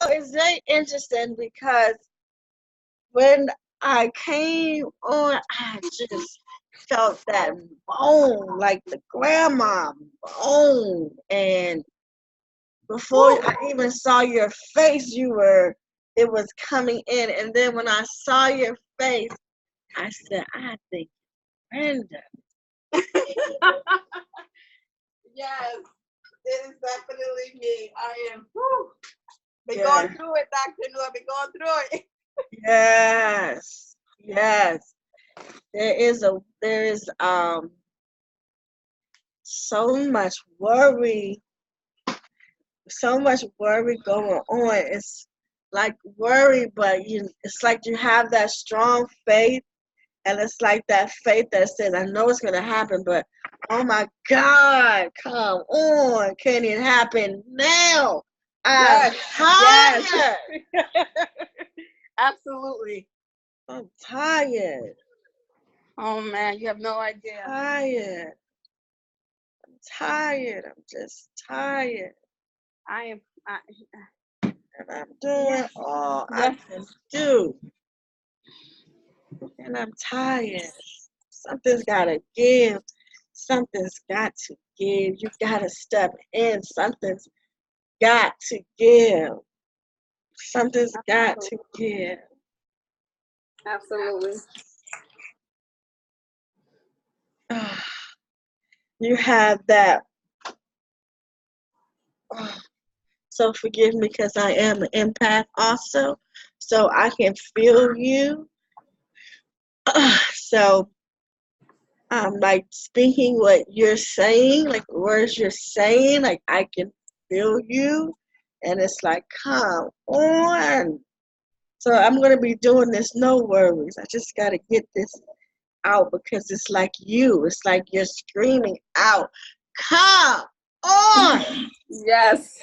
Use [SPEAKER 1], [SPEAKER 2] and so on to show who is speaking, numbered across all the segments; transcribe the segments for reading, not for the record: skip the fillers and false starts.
[SPEAKER 1] it's very interesting because when I came on, I just felt that bone, like the grandma bone. And before I even saw your face, it was coming in. And then when I saw your face, I said, I think Brenda.
[SPEAKER 2] Yes, it is definitely me. I am. Whew, been
[SPEAKER 1] Yeah.
[SPEAKER 2] going through it, Dr. Noor. Been going through it.
[SPEAKER 1] Yes, yes. There is so much worry, going on. It's like worry, but it's like you have that strong faith, and it's like that faith that says, I know it's gonna happen, but oh my God, come on, can it happen now? I'm
[SPEAKER 2] Yes,
[SPEAKER 1] tired.
[SPEAKER 2] yes. Absolutely.
[SPEAKER 1] I'm tired.
[SPEAKER 2] Oh man, you have no idea.
[SPEAKER 1] Tired. I'm tired. I'm just tired.
[SPEAKER 2] I am.
[SPEAKER 1] And I'm doing all I
[SPEAKER 2] Yes.
[SPEAKER 1] can do. And I'm tired. Something's got to give. Something's got to give. You got to step in. Something's got to give. Something's got to give.
[SPEAKER 2] Absolutely.
[SPEAKER 1] You have that. So forgive me because I am an empath also. So I can feel you. So I'm like speaking what you're saying, like the words you're saying, like I can feel you. And it's like, come on. So I'm going to be doing this, no worries. I just got to get this out because it's like you. It's like you're screaming out, come on.
[SPEAKER 2] Yes.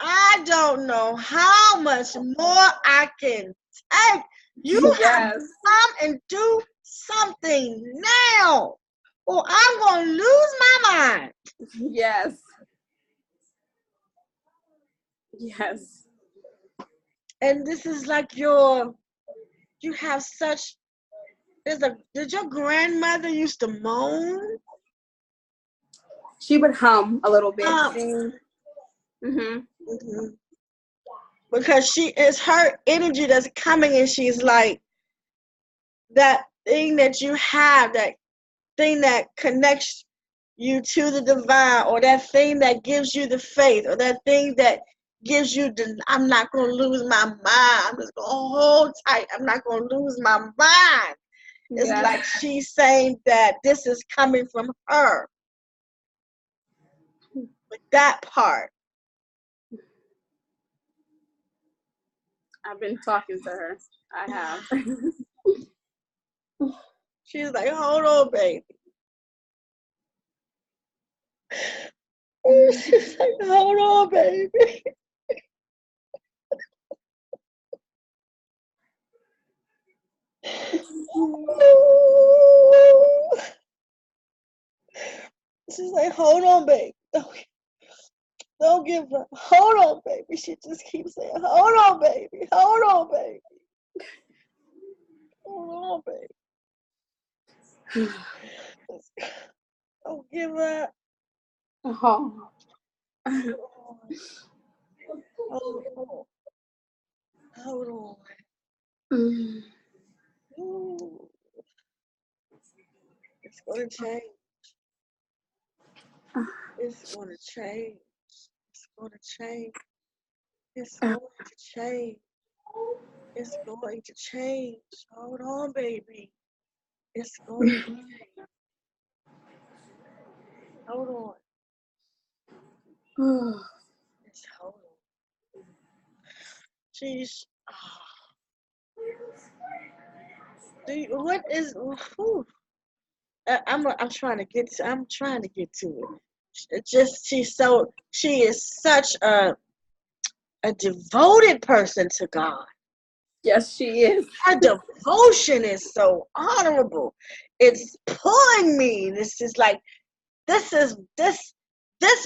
[SPEAKER 1] I don't know how much more I can take. You have to
[SPEAKER 2] Yes.
[SPEAKER 1] come and do something now, or I'm going to lose my mind.
[SPEAKER 2] Yes. Yes.
[SPEAKER 1] And this is like you have such, did your grandmother used to moan?
[SPEAKER 2] She would hum a little bit.
[SPEAKER 1] Mhm.
[SPEAKER 2] Mm-hmm.
[SPEAKER 1] Because she is her energy that's coming, and she's like that thing that you have, that thing that connects you to the divine, or that thing that gives you the faith, or that thing that gives you the, I'm not going to lose my mind. I'm just going to hold tight. I'm not going to lose my mind. It's
[SPEAKER 2] Yes.
[SPEAKER 1] like she's saying that this is coming from her. With that part.
[SPEAKER 2] I've been talking to her. I have.
[SPEAKER 1] She's like, hold on, baby. She's like, hold on, baby. She's like, hold on, baby. Don't give up. Hold on, baby. She just keeps saying, hold on, baby. Hold on, baby. Hold on, baby. Don't give up.
[SPEAKER 2] Oh.
[SPEAKER 1] Hold on. Hold on.
[SPEAKER 2] Mm.
[SPEAKER 1] Ooh. It's going to change. It's going to change. It's going to change. It's going to change. It's going to change. Hold on, baby. It's going to change. Hold on. It's hold on. She's. What is? Whew. I'm trying to get. I'm trying to get to it. It's just she is such a devoted person to God.
[SPEAKER 2] Yes, she is.
[SPEAKER 1] Her devotion is so honorable. It's pulling me. This is like this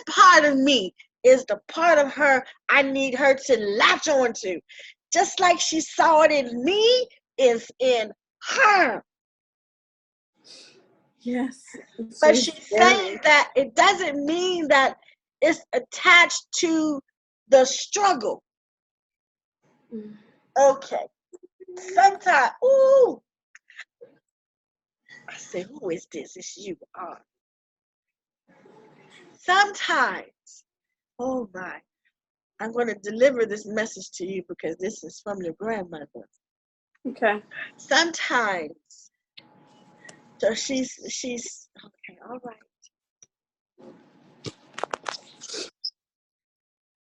[SPEAKER 1] part of me is the part of her I need her to latch on to. Just like she saw it in me, is in her.
[SPEAKER 2] Yes.
[SPEAKER 1] But she's saying that it doesn't mean that it's attached to the struggle. Okay. Sometimes, ooh, I say, who is this? It's you. Sometimes, oh my, I'm going to deliver this message to you because this is from your grandmother.
[SPEAKER 2] Okay.
[SPEAKER 1] Sometimes, so she's okay, all right.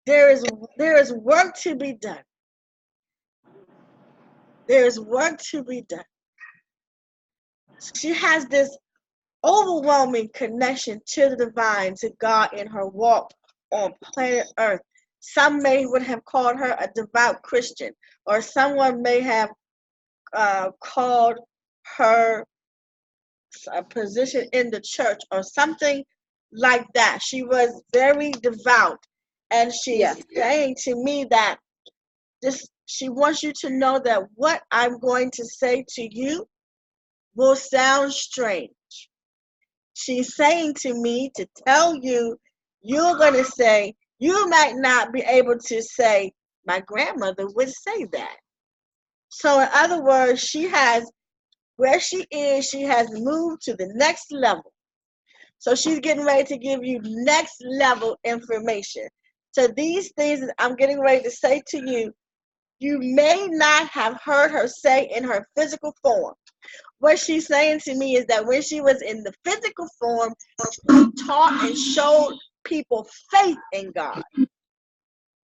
[SPEAKER 1] There is work to be done. There is work to be done. She has this overwhelming connection to the divine, to God in her walk on planet Earth. Some would have called her a devout Christian, or someone may have called her a position in the church or something like that. She was very devout, and she's saying to me that she wants you to know that what I'm going to say to you will sound strange. She's saying to me to tell you, you're going to say, you might not be able to say, my grandmother would say that. So in other words, where she is, she has moved to the next level. So she's getting ready to give you next level information. So these things that I'm getting ready to say to you, you may not have heard her say in her physical form. What she's saying to me is that when she was in the physical form, she taught and showed people faith in God.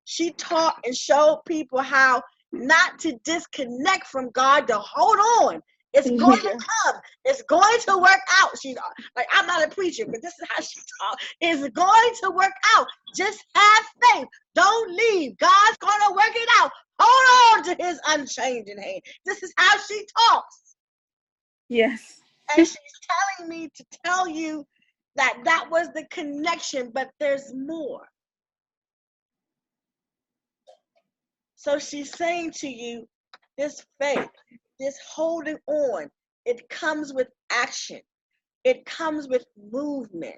[SPEAKER 1] She taught and showed people how not to disconnect from God, to hold on. It's going to come. It's going to work out. She's like, I'm not a preacher, but this is how she taught. It's going to work out. Just have faith. Don't leave. God's going to work it out. Hold on to his unchanging hand. This is how she talks.
[SPEAKER 2] Yes.
[SPEAKER 1] And she's telling me to tell you that that was the connection, but there's more. So she's saying to you, this faith, this holding on, it comes with action. It comes with movement.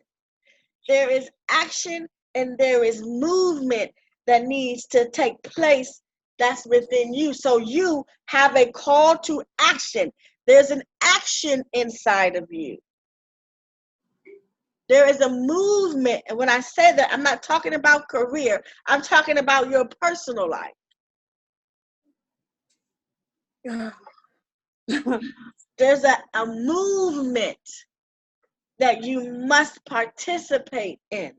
[SPEAKER 1] There is action and there is movement that needs to take place that's within you. So you have a call to action. There's an action inside of you. There is a movement. And when I say that, I'm not talking about career. I'm talking about your personal life. There's a movement that you must participate in.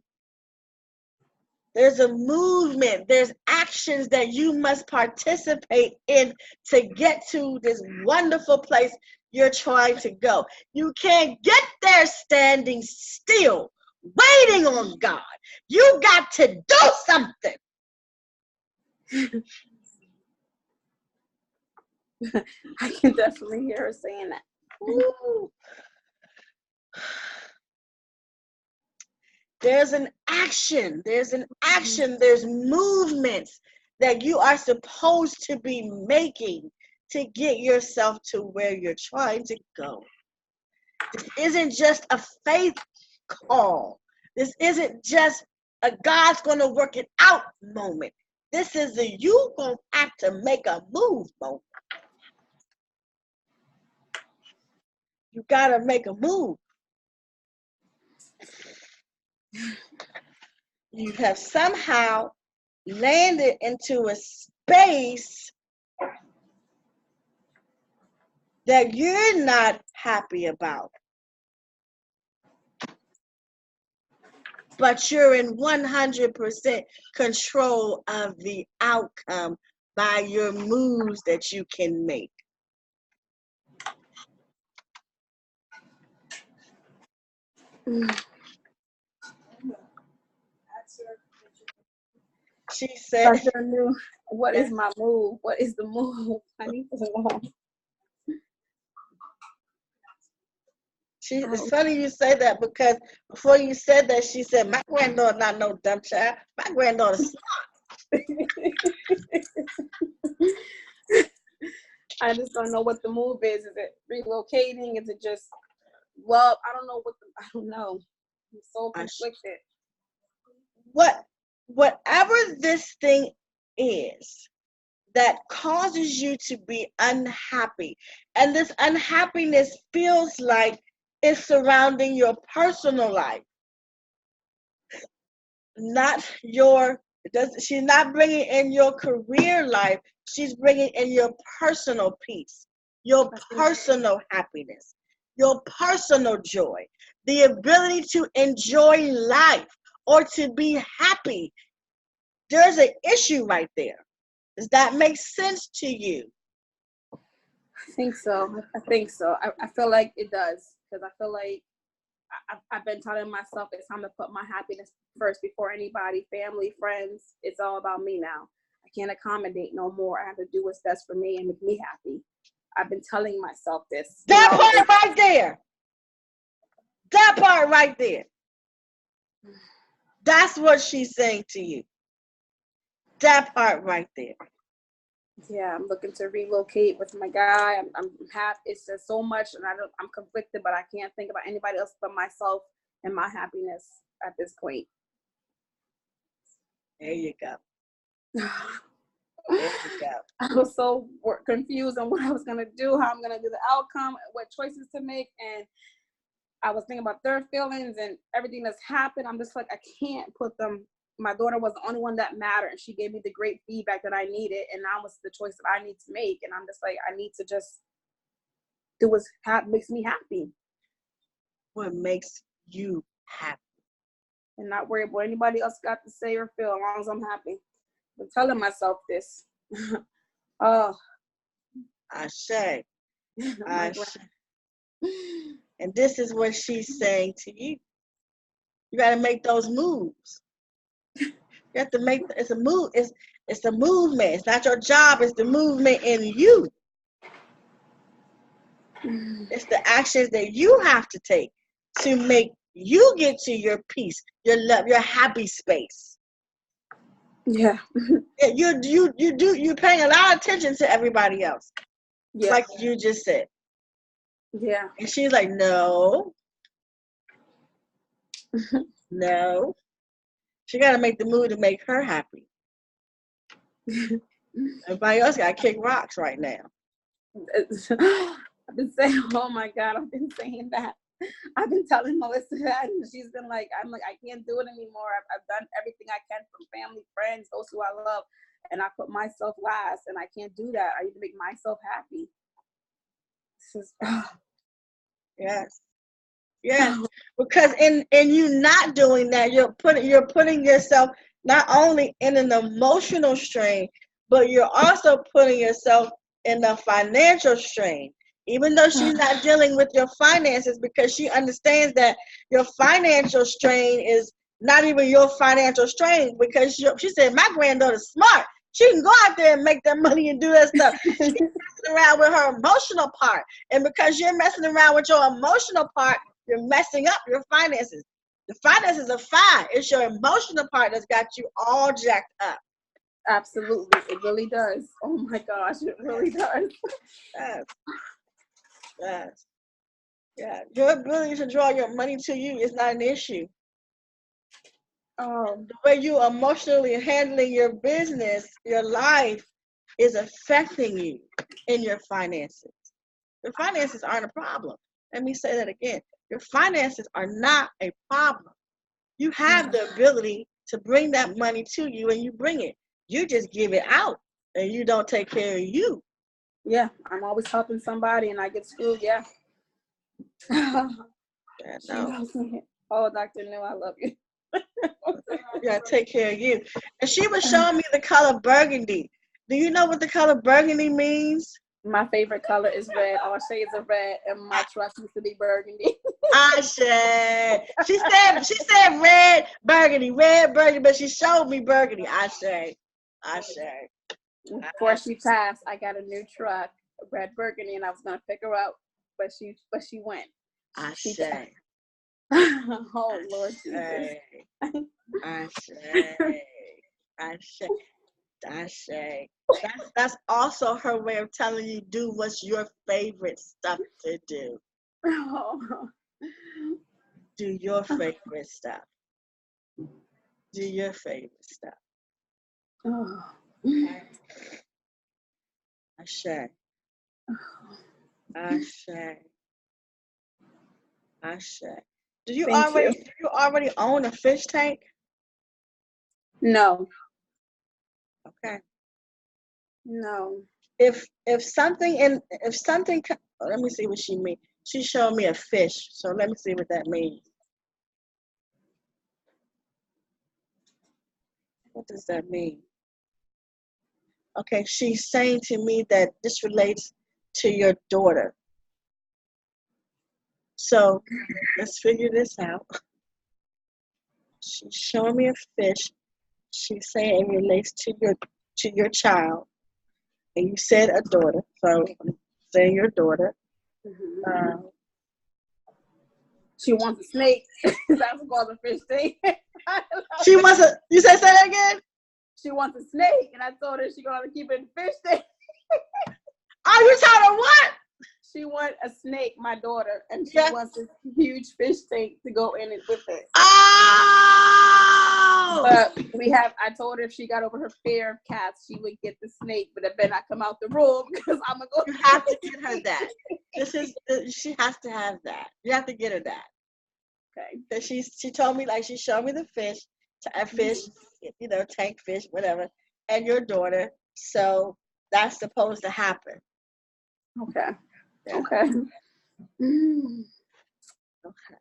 [SPEAKER 1] There's a movement. There's actions that you must participate in to get to this wonderful place you're trying to go. You can't get there standing still, waiting on God. You got to do something.
[SPEAKER 2] I can definitely hear her saying that.
[SPEAKER 1] Ooh. There's an action. There's movements that you are supposed to be making to get yourself to where you're trying to go. This isn't just a faith call. This isn't just a God's going to work it out moment. This is a you going to have to make a move moment. You got to make a move. You have somehow landed into a space that you're not happy about. But you're in 100% control of the outcome by your moves that you can make. She said,
[SPEAKER 2] what is my move? What is the move? I need to know.
[SPEAKER 1] It's
[SPEAKER 2] Oh.
[SPEAKER 1] funny you say that because before you said that, she said, my granddaughter not no dumb child. My granddaughter's
[SPEAKER 2] I just don't know what the move is. Is it relocating? Is it just, well, I don't know I don't know. I'm so conflicted.
[SPEAKER 1] Whatever this thing is that causes you to be unhappy, and this unhappiness feels like it's surrounding your personal life, not your, she's not bringing in your career life, she's bringing in your personal peace, your personal happiness, your personal joy, the ability to enjoy life or to be happy. There's an issue right there. Does that make sense to you?
[SPEAKER 2] I think so. I feel like it does, because I feel like I've been telling myself it's time to put my happiness first before anybody, family, friends. It's all about me now. I can't accommodate no more. I have to do what's best for me and make me happy. I've been telling myself this.
[SPEAKER 1] That part right there. That part right there. That's what she's saying to you. That part right there.
[SPEAKER 2] Yeah, I'm looking to relocate with my guy. I'm happy. It's just so much, and I'm conflicted, but I can't think about anybody else but myself and my happiness at this point.
[SPEAKER 1] There you go. There you go.
[SPEAKER 2] I was so confused on what I was gonna do, how I'm gonna do the outcome, what choices to make, and I was thinking about their feelings and everything that's happened. I'm just like, I can't put them. My daughter was the only one that mattered, and she gave me the great feedback that I needed, and now it's the choice that I need to make. And I'm just like, I need to just do what makes me happy.
[SPEAKER 1] What makes you happy?
[SPEAKER 2] And not worry about what anybody else got to say or feel, as long as I'm happy. I'm telling myself this. Oh.
[SPEAKER 1] I say. And this is what she's saying to you. You got to make those moves. You have to make, it's a move. It's a movement. It's not your job. It's the movement in you. It's the actions that you have to take to make you get to your peace, your love, your happy space.
[SPEAKER 2] Yeah.
[SPEAKER 1] You're paying a lot of attention to everybody else. Yeah. Like you just said.
[SPEAKER 2] Yeah.
[SPEAKER 1] And she's like, no. No. She got to make the move to make her happy. Everybody else got to kick rocks right now.
[SPEAKER 2] I've been saying, oh my God, I've been saying that. I've been telling Melissa that, and she's been like, I'm like, I can't do it anymore. I've done everything I can from family, friends, those who I love, and I put myself last, and I can't do that. I need to make myself happy. This is,
[SPEAKER 1] yes. Yes, because in you not doing that, you're putting yourself not only in an emotional strain, but you're also putting yourself in a financial strain. Even though she's not dealing with your finances, because she understands that your financial strain is not even your financial strain, because she said, my granddaughter's smart. She can go out there and make that money and do that stuff. She's messing around with her emotional part. And because you're messing around with your emotional part, you're messing up your finances. The finances are fine. It's your emotional part that's got you all jacked up.
[SPEAKER 2] Absolutely. It really does. Oh my gosh, it really does.
[SPEAKER 1] Yes. Yes. Yeah. Your ability to draw your money to you is not an issue. The way you emotionally handling your business, your life, is affecting you in your finances. Your finances aren't a problem. Let me say that again. Your finances are not a problem. You have the ability to bring that money to you, and you bring it. You just give it out, and you don't take care of you.
[SPEAKER 2] Yeah, I'm always helping somebody, and I get screwed. Yeah.
[SPEAKER 1] Yeah, no.
[SPEAKER 2] Oh, Dr. New, I love you.
[SPEAKER 1] You gotta take care of you. And she was showing me the color burgundy. Do you know what the color burgundy means?
[SPEAKER 2] My favorite color is red. All shades of red, and my trust used to be burgundy.
[SPEAKER 1] I said. She said red burgundy, but she showed me burgundy. I say.
[SPEAKER 2] Before she passed, I got a new truck, red burgundy, and I was gonna pick her up, but she went.
[SPEAKER 1] Ashe.
[SPEAKER 2] Oh Lord Jesus.
[SPEAKER 1] Ashe. Ashe. That's also her way of telling you do what's your favorite stuff to do.
[SPEAKER 2] Oh.
[SPEAKER 1] Do your favorite stuff. Do your favorite stuff.
[SPEAKER 2] Oh.
[SPEAKER 1] Ashe. Ashe. Ashe. Do you
[SPEAKER 2] Thank
[SPEAKER 1] already own a fish tank?
[SPEAKER 2] No.
[SPEAKER 1] Okay.
[SPEAKER 2] No.
[SPEAKER 1] If something let me see what she means. She showed me a fish, so let me see what that means. What does that mean? Okay, she's saying to me that this relates to your daughter. So let's figure this out. She's showing me a fish. She's saying it relates to your child, and you said a daughter. So I'm saying your daughter.
[SPEAKER 2] Mm-hmm. She wants a snake. That's called a fish tank.
[SPEAKER 1] She wants a. You say that again?
[SPEAKER 2] She wants a snake, and I told her she gonna keep it in fish tank.
[SPEAKER 1] Are you telling her what?
[SPEAKER 2] She wants a snake, my daughter, and she
[SPEAKER 1] Yeah.
[SPEAKER 2] wants this huge fish tank to go in it with it.
[SPEAKER 1] Oh!
[SPEAKER 2] But I told her if she got over her fear of cats, she would get the snake, but it better not come out the room because I'm gonna go.
[SPEAKER 1] You have to get her that. She has to have that. You have to get her that.
[SPEAKER 2] Okay.
[SPEAKER 1] That she told me, like, she showed me the fish, a fish, tank fish, whatever, and your daughter. So that's supposed to happen.
[SPEAKER 2] Okay.
[SPEAKER 1] Yeah.
[SPEAKER 2] Okay. Mm.
[SPEAKER 1] Okay.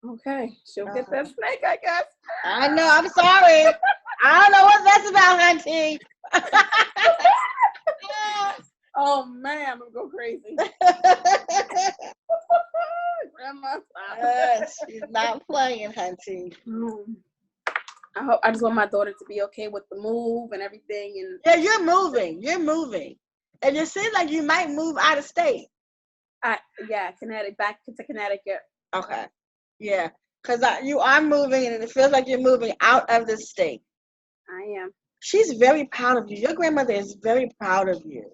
[SPEAKER 2] Okay. She'll get that snake, I guess.
[SPEAKER 1] I know. I'm sorry. I don't know what that's about, auntie.
[SPEAKER 2] Oh man, I'm gonna go crazy. Grandma,
[SPEAKER 1] she's not playing, auntie.
[SPEAKER 2] I just want my daughter to be okay with the move and everything. And
[SPEAKER 1] yeah, you're moving, and it seems like you might move out of state.
[SPEAKER 2] Connecticut, back to Connecticut.
[SPEAKER 1] Okay, yeah, because you are moving, and it feels like you're moving out of the state.
[SPEAKER 2] I am.
[SPEAKER 1] She's very proud of you. Your grandmother is very proud of you.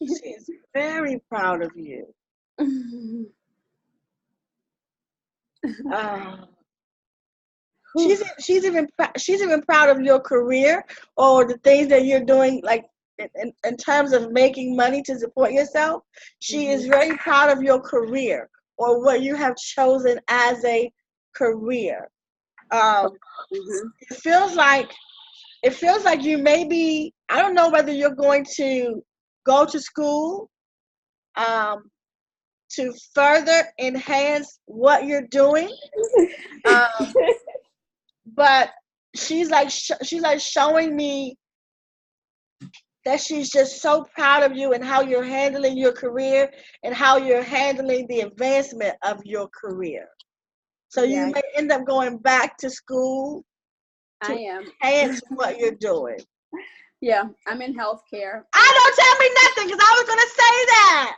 [SPEAKER 1] She's very proud of you. She's even proud of your career or the things that you're doing, like in terms of making money to support yourself. She is very proud of your career or what you have chosen as a career. It feels like you may be. I don't know whether you're going to go to school to further enhance what you're doing. But she's like showing me that she's just so proud of you and how you're handling your career and how you're handling the advancement of your career. So you may end up going back to school to enhance what you're doing.
[SPEAKER 2] Yeah, I'm in healthcare.
[SPEAKER 1] Don't tell me nothing because I was going to say that.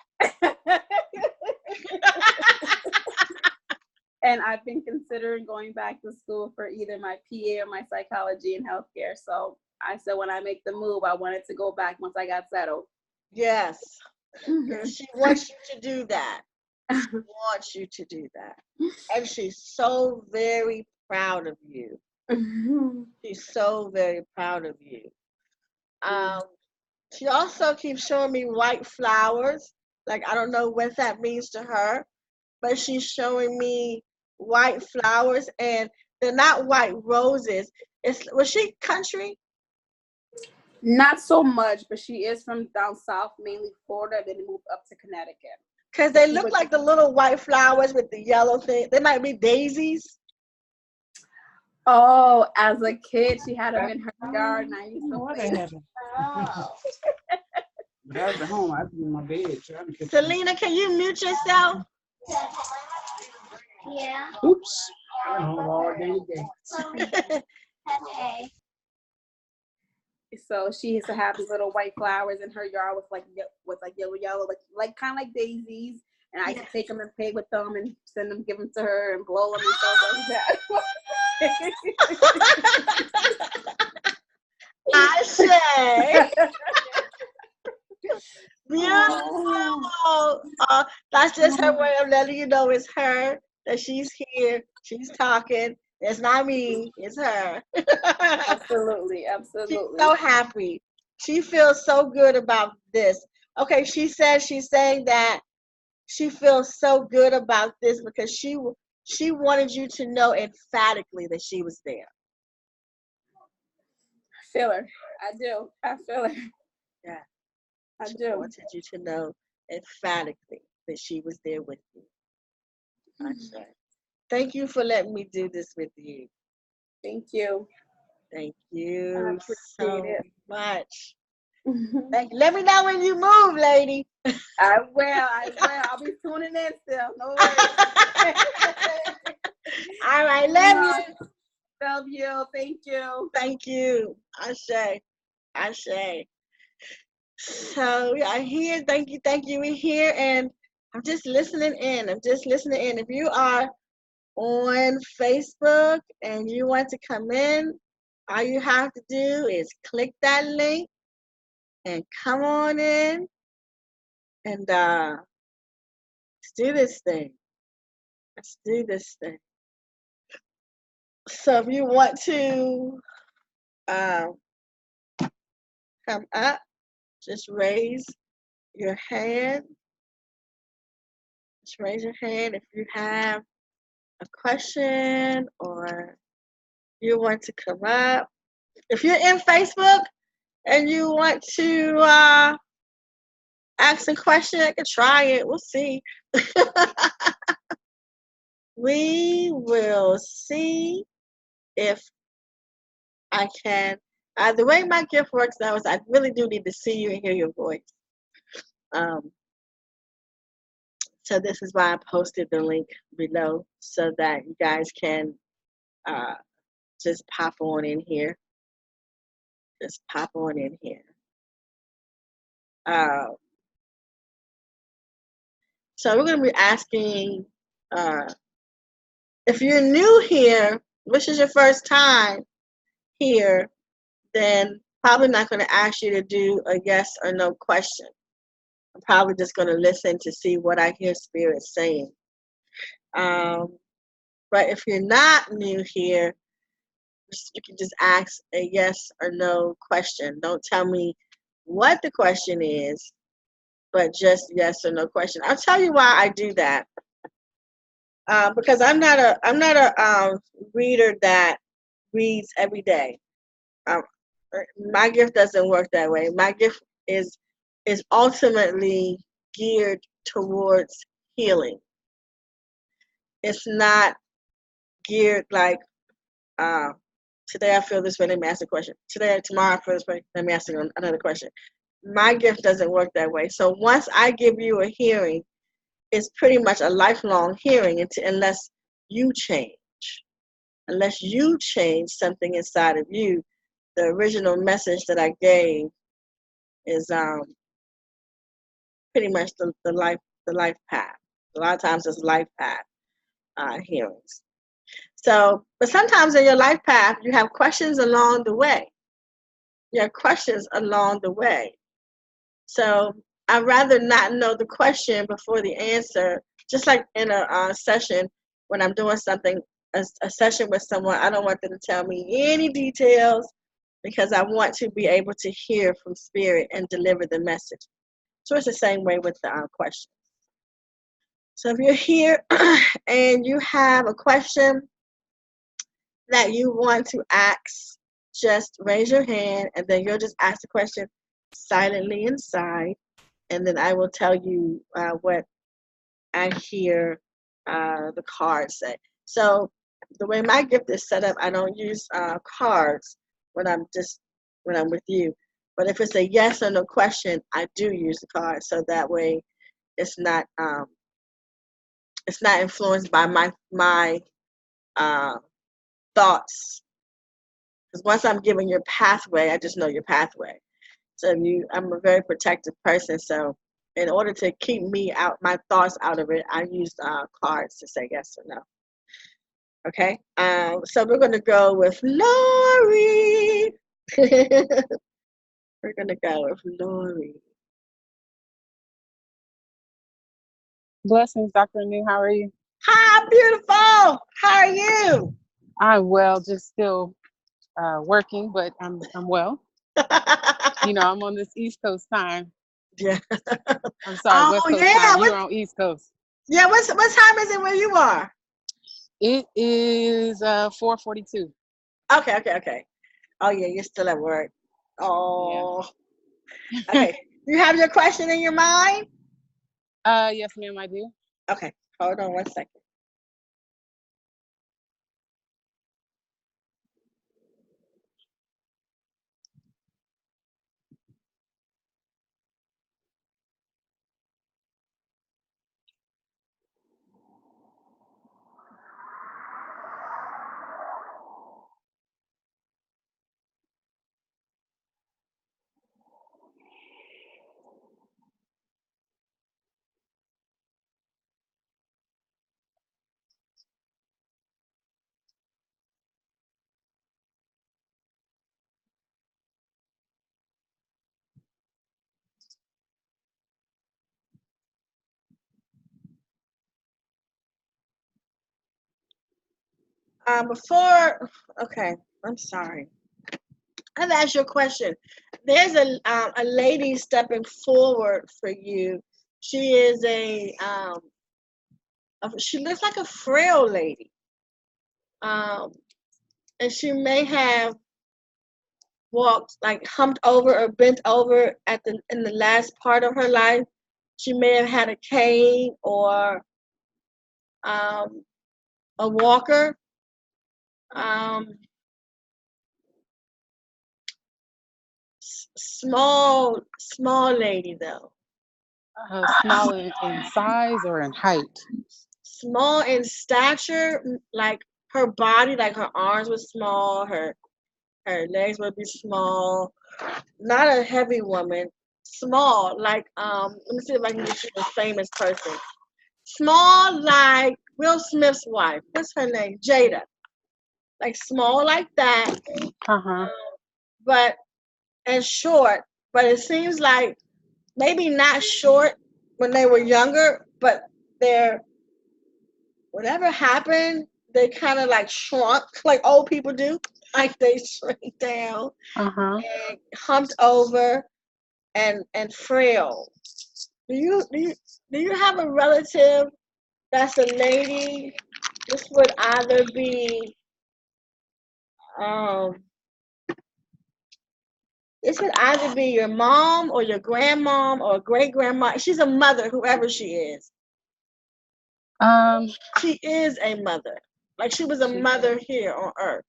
[SPEAKER 2] And I've been considering going back to school for either my PA or my psychology in healthcare. So I said when I make the move, I wanted to go back once I got settled.
[SPEAKER 1] Yes. She wants you to do that. She wants you to do that. And she's so very proud of you. She's so very proud of you. She also keeps showing me white flowers. Like, I don't know what that means to her, but she's showing me white flowers, and they're not white roses. Was she country?
[SPEAKER 2] Not so much, but she is from down south, mainly Florida, then moved up to Connecticut.
[SPEAKER 1] Because they look like the little white flowers with the yellow thing. They might be daisies.
[SPEAKER 2] Oh, as a kid, she had them in her garden. I used to play.
[SPEAKER 3] But I was at home. I was in my bed.
[SPEAKER 1] Selena, can you mute yourself?
[SPEAKER 4] Yeah.
[SPEAKER 3] Oops. I went home all day today.
[SPEAKER 4] Okay.
[SPEAKER 2] So she used to have these little white flowers in her yard with like yellow, like kind of like daisies. And I used to take them and play with them and send them, give them to her and blow them and stuff like that.
[SPEAKER 1] I say, beautiful. That's just her way of letting you know it's her, that she's here, she's talking. It's not me, it's her.
[SPEAKER 2] Absolutely,
[SPEAKER 1] She's
[SPEAKER 2] absolutely.
[SPEAKER 1] so happy. She feels so good about this. Okay, she's saying that she feels so good about this because she wanted you to know emphatically that she was there.
[SPEAKER 2] I feel her. I do. I feel her.
[SPEAKER 1] Yeah,
[SPEAKER 2] I
[SPEAKER 1] she
[SPEAKER 2] do.
[SPEAKER 1] wanted you to know emphatically that she was there with you. I say, thank you for letting me do this with you.
[SPEAKER 2] Thank you.
[SPEAKER 1] Thank
[SPEAKER 2] I
[SPEAKER 1] you
[SPEAKER 2] appreciate
[SPEAKER 1] so
[SPEAKER 2] it.
[SPEAKER 1] much. Thank you. Let me know when you move, lady.
[SPEAKER 2] I will. I'll be tuning in still. No worries.
[SPEAKER 1] All right, love you.
[SPEAKER 2] Love you. Thank you.
[SPEAKER 1] Thank you. I say. So yeah, I hear. Thank you. We're here, and I'm just listening in. If you are on Facebook and you want to come in, all you have to do is click that link and come on in, and let's do this thing. Let's do this thing. So if you want to um, come up, just raise your hand. Just raise your hand if you have a question or you want to come up. If you're in Facebook and you want to ask a question, I can try it. We'll see. We will see if I can. The way my gift works now is I really do need to see you and hear your voice. Um, so this is why I posted the link below so that you guys can uh, just pop on in here. Just pop on in here. Uh, so we're going to be asking if you're new here, which is your first time here, then probably not going to ask you to do a yes or no question. I'm probably just going to listen to see what I hear Spirit saying. But if you're not new here, you can just ask a yes or no question. Don't tell me what the question is, but just yes or no question. I'll tell you why I do that. Because I'm not a reader that reads every day. Um, my gift doesn't work that way. My gift is ultimately geared towards healing. It's not geared like today I feel this way. Let me ask a question. Tomorrow I feel this way. Let me ask another question. My gift doesn't work that way. So once I give you a hearing, it's pretty much a lifelong hearing unless you change. Unless you change something inside of you, the original message that I gave is pretty much the life path. A lot of times it's life path hearings. So, but sometimes in your life path, you have questions along the way. You have questions along the way. So I'd rather not know the question before the answer. Just like in a session, when I'm doing something, a session with someone, I don't want them to tell me any details because I want to be able to hear from Spirit and deliver the message. So it's the same way with the questions. So if you're here and you have a question that you want to ask, just raise your hand and then you'll just ask the question silently inside. And then I will tell you what I hear the cards say. So the way my gift is set up, I don't use cards when I'm with you. But if it's a yes or no question, I do use the card. So that way, it's not influenced by my thoughts Because once I'm giving your pathway, I just know your pathway. So I'm a very protective person. So in order to keep my thoughts out of it, I used cards to say yes or no. Okay. So we're gonna go with Lori. We're gonna go with Lori.
[SPEAKER 4] Blessings, Dr. Anu. How are you?
[SPEAKER 1] Hi, beautiful. How are you?
[SPEAKER 4] I'm well, just still working, but I'm well. You know, I'm on this East Coast time.
[SPEAKER 1] Yeah.
[SPEAKER 4] I'm sorry,
[SPEAKER 1] Oh
[SPEAKER 4] West Coast
[SPEAKER 1] yeah.
[SPEAKER 4] time. You're on East Coast.
[SPEAKER 1] Yeah. What time is it where you are?
[SPEAKER 4] It is 4:42.
[SPEAKER 1] Okay. Okay. Okay. Oh yeah, you're still at work.
[SPEAKER 4] Yeah.
[SPEAKER 1] Oh. Okay. You have your question in your mind?
[SPEAKER 4] Yes, ma'am, I do.
[SPEAKER 1] Okay. Hold on one second. Okay, I'm sorry. I've asked you a question. There's a lady stepping forward for you. She is she looks like a frail lady. Um, and she may have walked like humped over or bent over in the last part of her life. She may have had a cane or um, a walker. Um, small lady though.
[SPEAKER 4] Small in size or in height?
[SPEAKER 1] Small in stature, like her body, like her arms were small, her legs would be small. Not a heavy woman. Small, like let me see if I can get you a famous person. Small like Will Smith's wife. What's her name? Jada. Like small like that,
[SPEAKER 4] Uh-huh.
[SPEAKER 1] but and short. But it seems like maybe not short when they were younger, but they're whatever happened, they kind of like shrunk like old people do. Like they shrink down
[SPEAKER 4] Uh-huh.
[SPEAKER 1] and humped over and frail. Do you have a relative that's a lady? This would either be um your mom or your grandmom or great grandma. She's a mother, whoever she is.
[SPEAKER 4] Um,
[SPEAKER 1] She is a mother. Like she was a mother here on earth.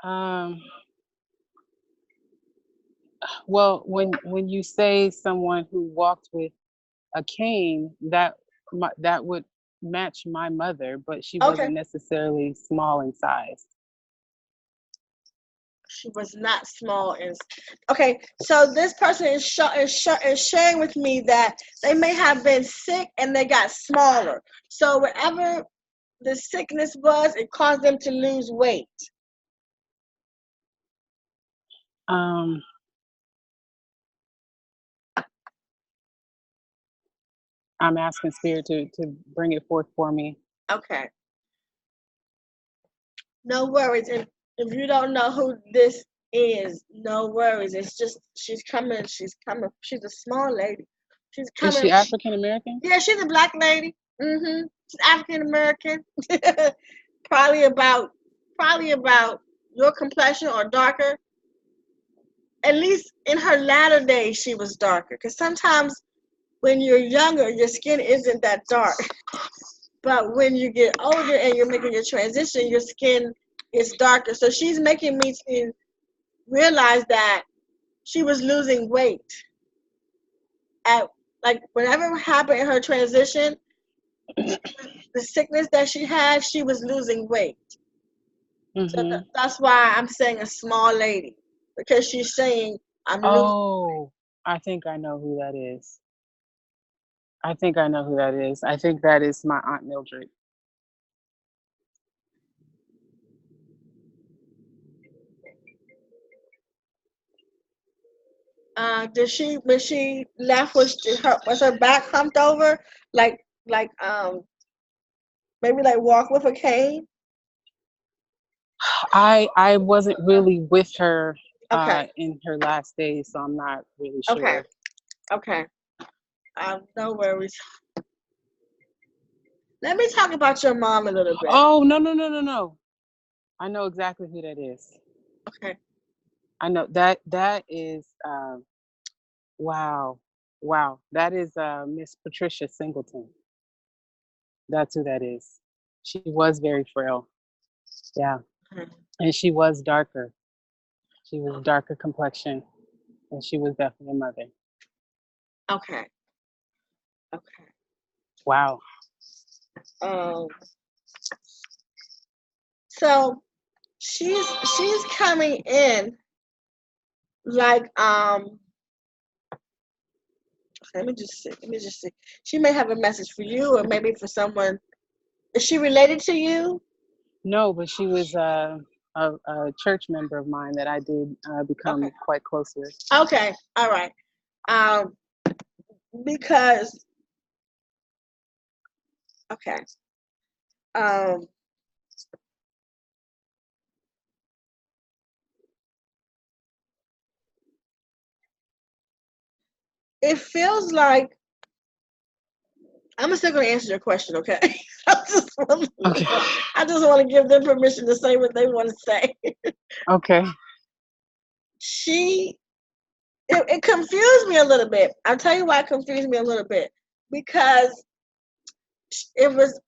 [SPEAKER 4] um, well, when you say someone who walked with a cane, that would match my mother, but she
[SPEAKER 1] Okay.
[SPEAKER 4] wasn't necessarily small in size.
[SPEAKER 1] She was not small. Okay, so this person is sharing with me that they may have been sick and they got smaller. So wherever the sickness was, it caused them to lose weight.
[SPEAKER 4] Um, I'm asking Spirit to bring it forth for me.
[SPEAKER 1] Okay. No worries. If you don't know who this is, no worries. It's just she's coming. She's coming. She's a small lady. She's
[SPEAKER 4] Is
[SPEAKER 1] coming.
[SPEAKER 4] she African American?
[SPEAKER 1] Yeah, she's a black lady. She's African American. Probably about your complexion or darker. At least in her latter days, she was darker. Because sometimes when you're younger, your skin isn't that dark. But when you get older and you're making your transition, your skin is darker. So she's making me to realize that she was losing weight. At like whatever happened in her transition, the sickness that she had, she was losing weight. So
[SPEAKER 4] Mm-hmm.
[SPEAKER 1] that's why I'm saying a small lady, because she's saying I'm losing.
[SPEAKER 4] Oh, I think I know who that is. I think I know who that is. I think that is my Aunt Mildred.
[SPEAKER 1] Did she when she left, was her back humped over like maybe like walk with a cane?
[SPEAKER 4] I wasn't really with her
[SPEAKER 1] Okay,
[SPEAKER 4] in her last days, so I'm not really
[SPEAKER 1] okay,
[SPEAKER 4] sure.
[SPEAKER 1] okay. No worries. Let me talk about your mom a little bit.
[SPEAKER 4] Oh, no, no, no, no, no. I know exactly who that is.
[SPEAKER 1] Okay.
[SPEAKER 4] I know that is wow. Wow. That is Miss Patricia Singleton. That's who that is. She was very frail. Yeah.
[SPEAKER 1] Mhm.
[SPEAKER 4] And she was darker. She was darker complexion, and she was definitely a mother.
[SPEAKER 1] Okay. Okay.
[SPEAKER 4] Wow.
[SPEAKER 1] Um. So she's coming in like let me just see. She may have a message for you, or maybe for someone. Is she related to you?
[SPEAKER 4] No, but she was a church member of mine that I did
[SPEAKER 1] Okay.
[SPEAKER 4] become quite close with.
[SPEAKER 1] Okay. All right. Um. Because okay. Um. It feels like I'm still going to answer your question. Okay. I just want
[SPEAKER 4] Okay.
[SPEAKER 1] I just want to give them permission to say what they want to say.
[SPEAKER 4] Okay.
[SPEAKER 1] She it confused me a little bit. I'll tell you why it confused me a little bit, because it was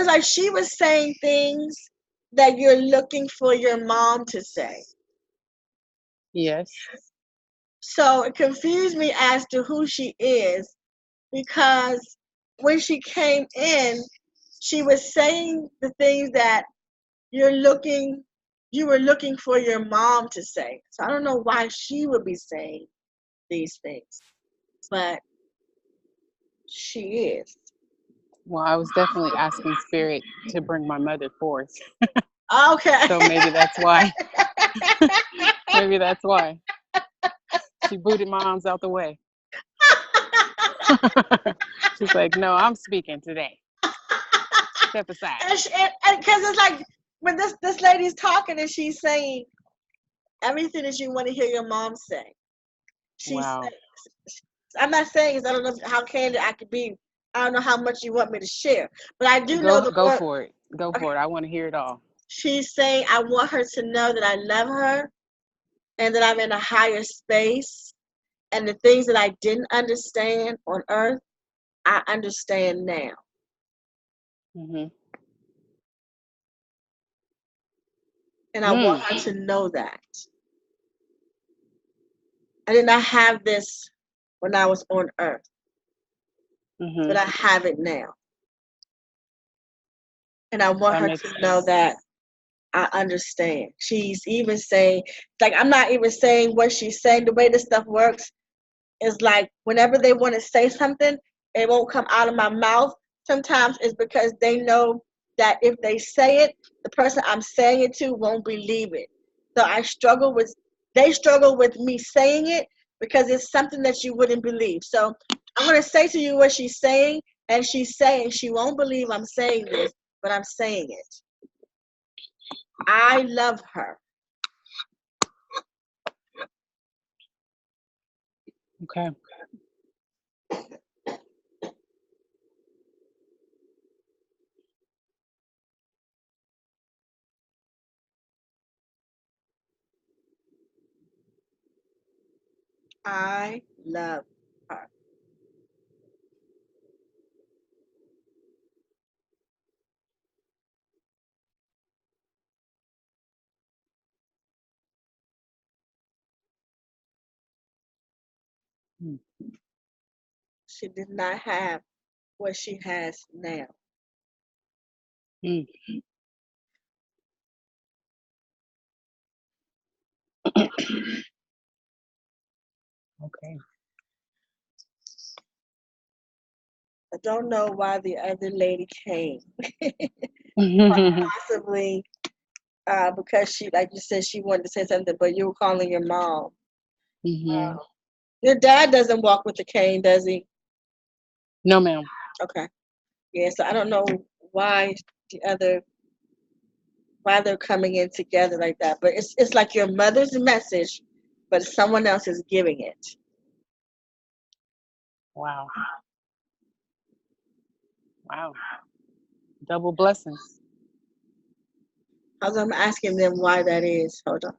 [SPEAKER 1] like she was saying things that you're looking for your mom to say.
[SPEAKER 4] Yes.
[SPEAKER 1] So it confused me as to who she is, because when she came in, she was saying the things that you're looking you were looking for your mom to say. So I don't know why she would be saying these things, but she is.
[SPEAKER 4] Well, I was definitely asking spirit to bring my mother forth.
[SPEAKER 1] Okay.
[SPEAKER 4] So maybe that's why. Maybe that's why. She booted my arms out the way. She's like, no, I'm speaking today. Step aside.
[SPEAKER 1] And because it's like when this lady's talking and she's saying everything that you want to hear your mom say. She's
[SPEAKER 4] Wow.
[SPEAKER 1] saying, I'm not saying this, I don't know how candid I could be. I don't know how much you want me to share, but I do know the
[SPEAKER 4] Go
[SPEAKER 1] word.
[SPEAKER 4] for it. Go
[SPEAKER 1] Okay.
[SPEAKER 4] for it. I want to hear it all.
[SPEAKER 1] She's saying I want her to know that I love her and that I'm in a higher space, and the things that I didn't understand on earth, I understand now.
[SPEAKER 4] Mm-hmm.
[SPEAKER 1] And I want
[SPEAKER 4] Mm.
[SPEAKER 1] her to know that. I did not have this when I was on earth, but
[SPEAKER 4] Mm-hmm.
[SPEAKER 1] I have it now. And I want
[SPEAKER 4] That
[SPEAKER 1] her
[SPEAKER 4] makes
[SPEAKER 1] to know
[SPEAKER 4] sense.
[SPEAKER 1] that I understand. She's even saying, like, I'm not even saying what she's saying. The way this stuff works is like whenever they want to say something, it won't come out of my mouth. Sometimes it's because they know that if they say it, the person I'm saying it to won't believe it. So they struggle with me saying it because it's something that you wouldn't believe. So I'm going to say to you what she's saying, and she's saying she won't believe I'm saying this, but I'm saying it. I love her.
[SPEAKER 4] Okay.
[SPEAKER 1] I love her.
[SPEAKER 4] Mm.
[SPEAKER 1] She did not have what she has now.
[SPEAKER 4] Mm. Okay.
[SPEAKER 1] I don't know why the other lady came. Possibly because she, like you said, she wanted to say something, but you were calling your mom.
[SPEAKER 4] Hmm.
[SPEAKER 1] Your dad doesn't walk with the cane, does he?
[SPEAKER 4] No, ma'am.
[SPEAKER 1] Okay. Yeah, so I don't know why the other why they're coming in together like that. But it's like your mother's message, but someone else is giving it.
[SPEAKER 4] Wow. Wow. Double blessings.
[SPEAKER 1] I'm asking them why that is. Hold on.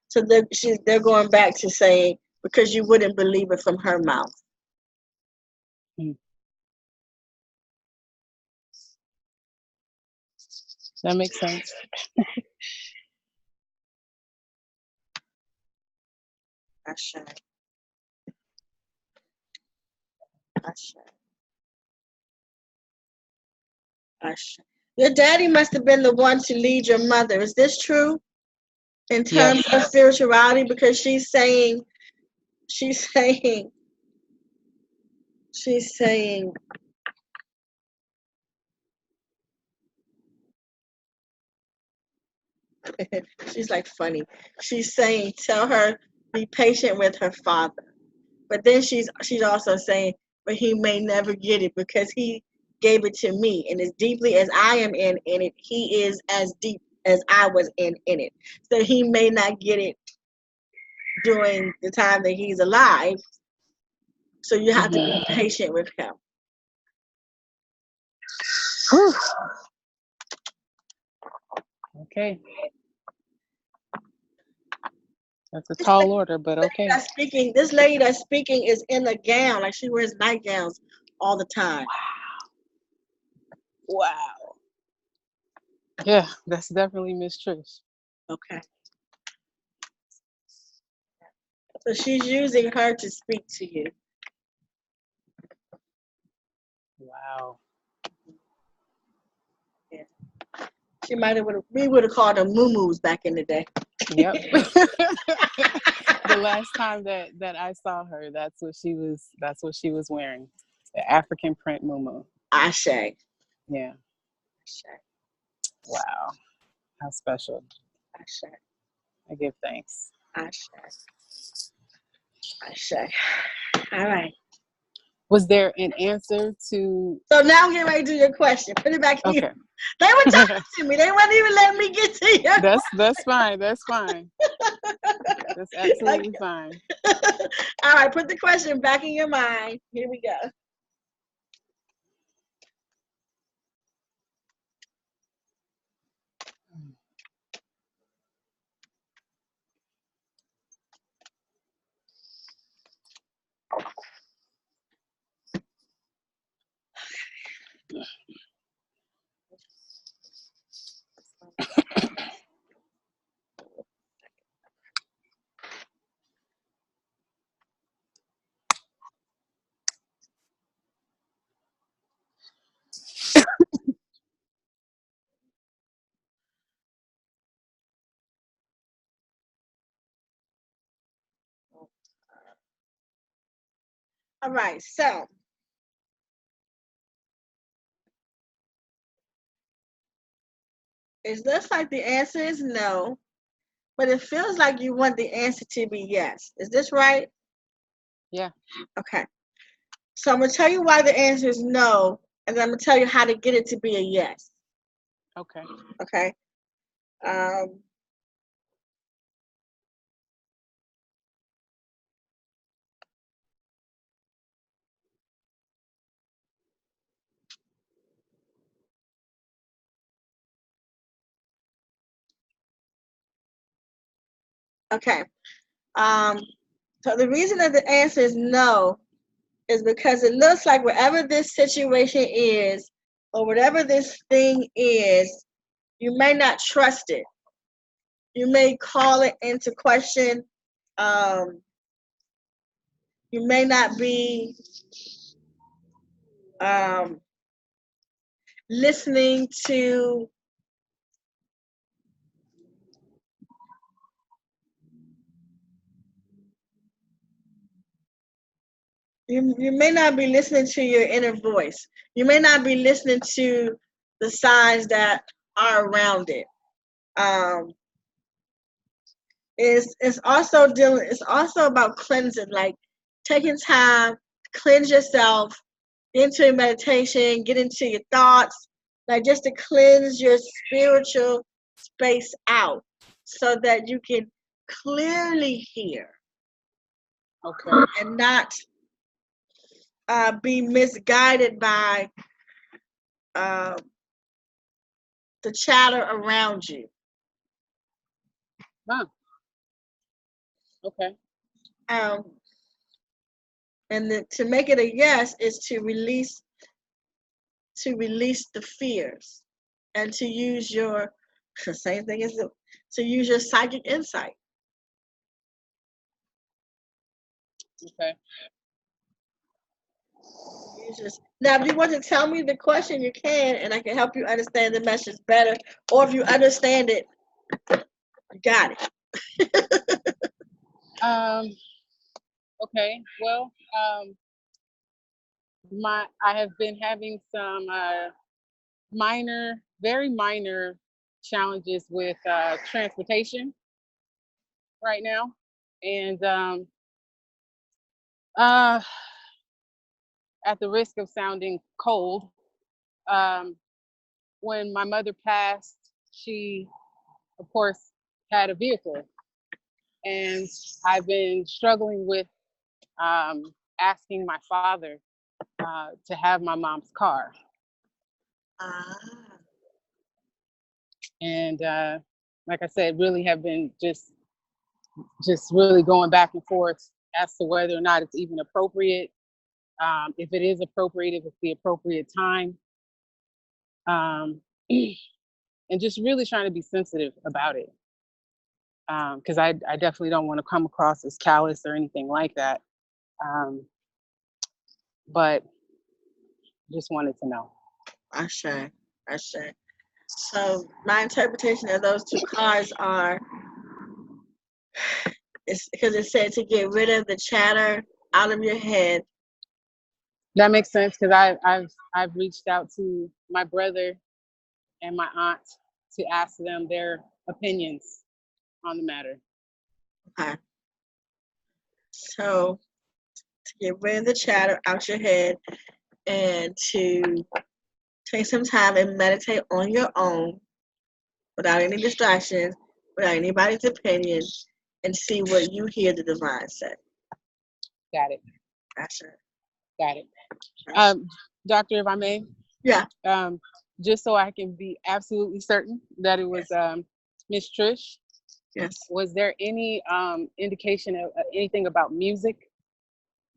[SPEAKER 1] So they're going back to saying because you wouldn't believe it from her mouth.
[SPEAKER 4] Mm. That makes sense.
[SPEAKER 1] Ashe. Ashe. Ashe. Your daddy must have been the one to lead your mother. Is this true in terms
[SPEAKER 4] Yes.
[SPEAKER 1] of spirituality? Because she's saying, she's saying, she's like funny. She's saying, tell her be patient with her father. But then she's also saying, but he may never get it because he gave it to me, and as deeply as I am in it, he is as deep as I was in it. So he may not get it during the time that he's alive. So you have to be
[SPEAKER 4] Hmm.
[SPEAKER 1] patient with him.
[SPEAKER 4] Whew. Okay. That's a
[SPEAKER 1] This
[SPEAKER 4] tall order, but okay.
[SPEAKER 1] this lady that's speaking is in a gown, like she wears nightgowns all the time.
[SPEAKER 4] Wow. Yeah, that's definitely Miss Trish.
[SPEAKER 1] Okay. So she's using her to speak to you.
[SPEAKER 4] Wow.
[SPEAKER 1] Yeah. We would have called them moo back in the day.
[SPEAKER 4] Yep. The last time that I saw her, that's what she was wearing. The African print muumuu.
[SPEAKER 1] Ashe.
[SPEAKER 4] Yeah.
[SPEAKER 1] Ashe.
[SPEAKER 4] Wow. How special.
[SPEAKER 1] Ashe.
[SPEAKER 4] I give thanks.
[SPEAKER 1] Ashe. Ashe. All right.
[SPEAKER 4] Was there an answer to
[SPEAKER 1] So now I'm getting ready to do your question. Put it back in.
[SPEAKER 4] okay.
[SPEAKER 1] They were talking to me. They weren't even letting me get to you.
[SPEAKER 4] That's fine. That's fine. That's absolutely fine.
[SPEAKER 1] All right, put the question back in your mind. Here we go. All right, so it looks like the answer is no, but it feels like you want the answer to be yes. Is this right?
[SPEAKER 4] Yeah.
[SPEAKER 1] Okay. So I'm gonna tell you why the answer is no, and then I'm gonna tell you how to get it to be a yes.
[SPEAKER 4] Okay.
[SPEAKER 1] Okay. Um, okay. Um, so the reason that the answer is no is because it looks like wherever this situation is, or whatever this thing is, you may not trust it. You may call it into question. Um, you may not be um, listening to you may not be listening to your inner voice. You may not be listening to the signs that are around it. Um, it's also dealing. It's also about cleansing, like taking time, cleanse yourself, get into your meditation, get into your thoughts, like just to cleanse your spiritual space out, so that you can clearly hear
[SPEAKER 4] Okay.
[SPEAKER 1] and not be misguided by uh, the chatter around you.
[SPEAKER 4] Huh. Okay.
[SPEAKER 1] Um, and to make it a yes is to release the fears and to use your same thing as to use your psychic insight.
[SPEAKER 4] Okay.
[SPEAKER 1] Now, if you want to tell me the question, you can, and I can help you understand the message better. Or if you understand it, you got it.
[SPEAKER 4] Um. Okay. Well. I have been having some minor, very minor challenges with transportation right now, and uh, at the risk of sounding cold, um, when my mother passed, she, of course, had a vehicle, and I've been struggling with asking my father to have my mom's car.
[SPEAKER 1] Ah,
[SPEAKER 4] And like I said, really have been just really going back and forth as to whether or not it's even appropriate. If it is appropriate, if it's the appropriate time, um, and just really trying to be sensitive about it. Because I definitely don't want to come across as callous or anything like that. Um, but just wanted to know.
[SPEAKER 1] I sure. So my interpretation of those two cards are, it's because it said to get rid of the chatter out of your head.
[SPEAKER 4] That makes sense because I've reached out to my brother and my aunt to ask them their opinions on the matter.
[SPEAKER 1] Okay. So to get rid of the chatter out your head and to take some time and meditate on your own without any distractions, without anybody's opinion, and see what you hear the divine say.
[SPEAKER 4] Got it.
[SPEAKER 1] Gotcha.
[SPEAKER 4] Got it.
[SPEAKER 1] Gotcha.
[SPEAKER 4] Doctor, if I may,
[SPEAKER 1] Yeah.
[SPEAKER 4] just so I can be absolutely certain that it was Miss Trish,
[SPEAKER 1] Yes.
[SPEAKER 4] was there any indication of anything about music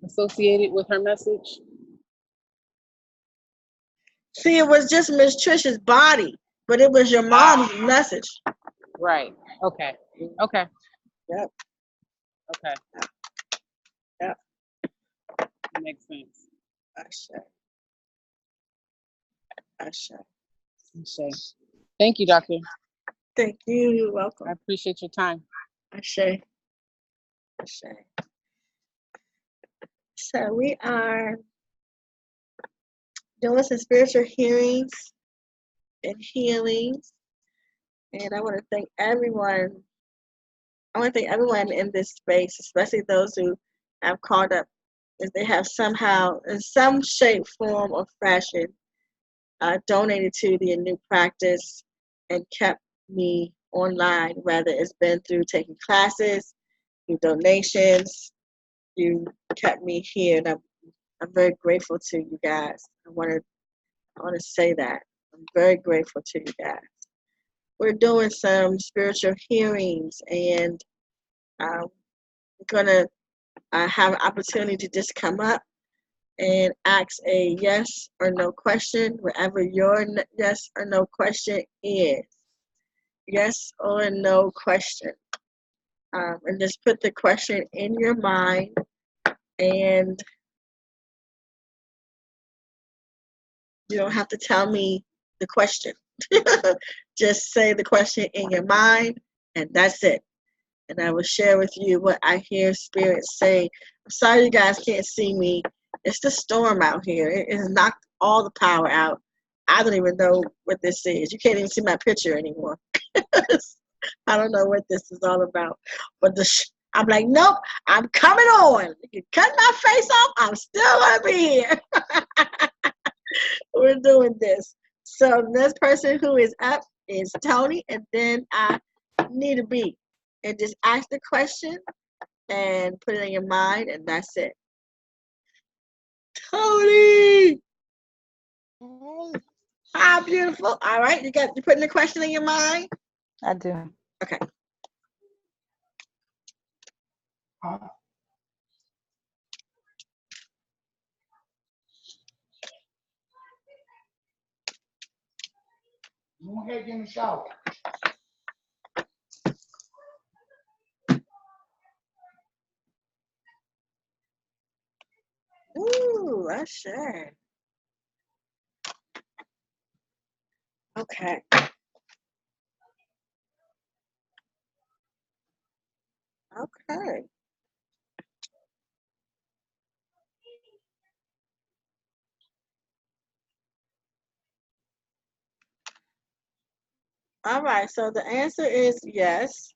[SPEAKER 4] associated with her message?
[SPEAKER 1] See, it was just Miss Trish's body, but it was your mom's message.
[SPEAKER 4] Right. Okay. Okay.
[SPEAKER 1] Yep.
[SPEAKER 4] Okay.
[SPEAKER 1] Yep.
[SPEAKER 4] Makes sense.
[SPEAKER 1] Asha.
[SPEAKER 4] Thank you, doctor.
[SPEAKER 1] Thank you. You're welcome.
[SPEAKER 4] I appreciate your time.
[SPEAKER 1] Asha. So we are doing some spiritual hearings and healings, and I want to thank everyone. I want to thank everyone in this space, especially those who have called up, if they have somehow, in some shape, form, or fashion, donated to the new practice and kept me online, whether it's been through taking classes, through donations. You kept me here, and I'm very grateful to you guys. I want to say that I'm very grateful to you guys. We're doing some spiritual hearings, and we're gonna have an opportunity to just come up and ask a yes or no question, wherever your yes or no question is. Yes or no question. And just put the question in your mind, and You don't have to tell me the question. Just say the question in your mind, and that's it. And I will share with you what I hear Spirit say. I'm sorry you guys can't see me. It's the storm out here. It has knocked all the power out. I don't even know what this is. You can't even see my picture anymore. I don't know what this is all about. But I'm like, nope, I'm coming on. You can cut my face off. I'm still going to be here. We're doing this. So the next person who is up is Tony, and then I need a beat. And just ask the question and put it in your mind, and that's it. Tony! Hi, beautiful. All right, you putting the question in your mind?
[SPEAKER 5] I do.
[SPEAKER 1] Okay.
[SPEAKER 3] Go ahead, get in the shower.
[SPEAKER 1] Ooh, that's sure. Okay. Okay. All right, so the answer is yes.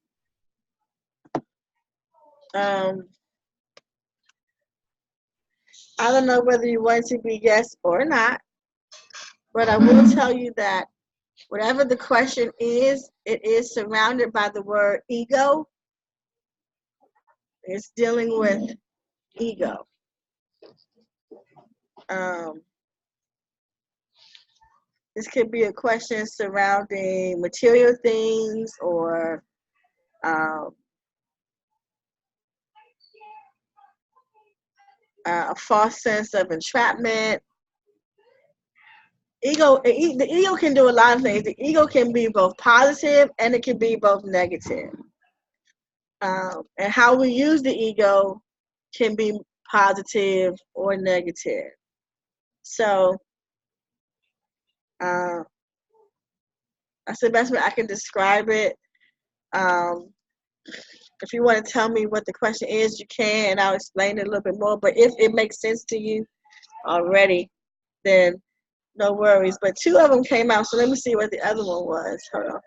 [SPEAKER 1] Um, I don't know whether you want it to be yes or not, but I will tell you that whatever the question is, it is surrounded by the word ego. It's dealing with ego. This could be a question surrounding material things or a false sense of entrapment. The ego can do a lot of things. The ego can be both positive and it can be both negative. And how we use the ego can be positive or negative. So that's the best way I can describe it. If you want to tell me what the question is, you can, and I'll explain it a little bit more. But if it makes sense to you already, then no worries. But two of them came out, so let me see what the other one was. Hold on.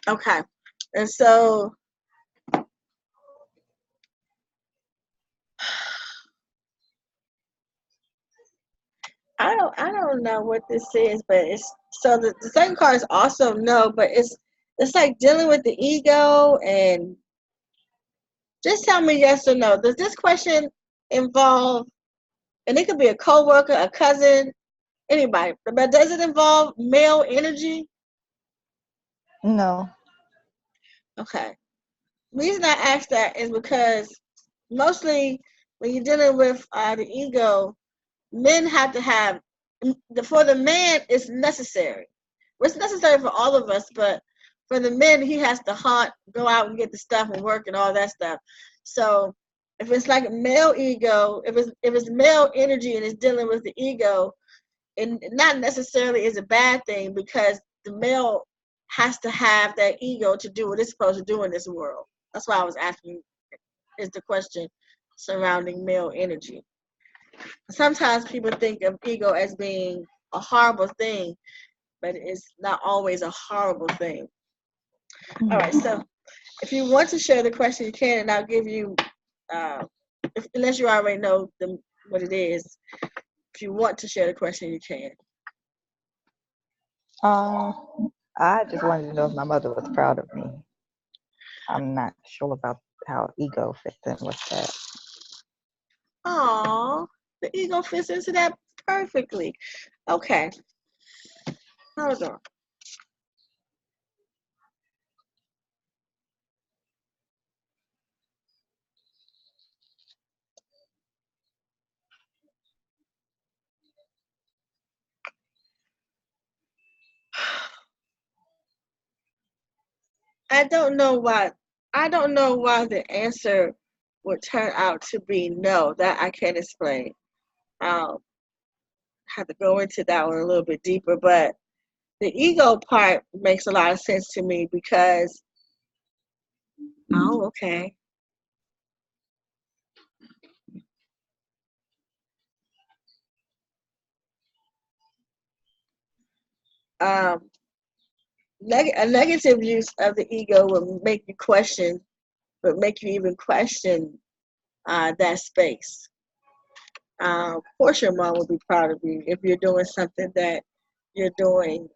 [SPEAKER 1] Okay, and so I don't know what this is, but it's so the second card is also no, but it's like dealing with the ego. And just tell me yes or no. Does this question involve, and it could be a coworker, a cousin, anybody, but does it involve male energy?
[SPEAKER 5] No.
[SPEAKER 1] Okay. The reason I ask that is because mostly when you're dealing with the ego, men have to have, for the man, it's necessary. It's necessary for all of us, but for the men, he has to hunt, go out and get the stuff and work and all that stuff. So if it's like male ego, if it's male energy and it's dealing with the ego, and not necessarily is a bad thing because the male has to have that ego to do what it's supposed to do in this world. That's why I was asking, is the question surrounding male energy. Sometimes people think of ego as being a horrible thing, but it's not always a horrible thing. All right, so if you want to share the question, you can, and I'll give you, unless you already know what it is. If you want to share the question, you can.
[SPEAKER 5] I just wanted to know if my mother was proud of me. I'm not sure about how ego fits in with that.
[SPEAKER 1] Oh, the ego fits into that perfectly. Okay, hold on. I don't know why I don't know why the answer would turn out to be no. That I can't explain. Um, have to go into that one a little bit deeper, but the ego part makes a lot of sense to me because, oh, okay. Um, a negative use of the ego would make you question, would make you even question that space. Of course, your mom will be proud of you if you're doing something that you're doing.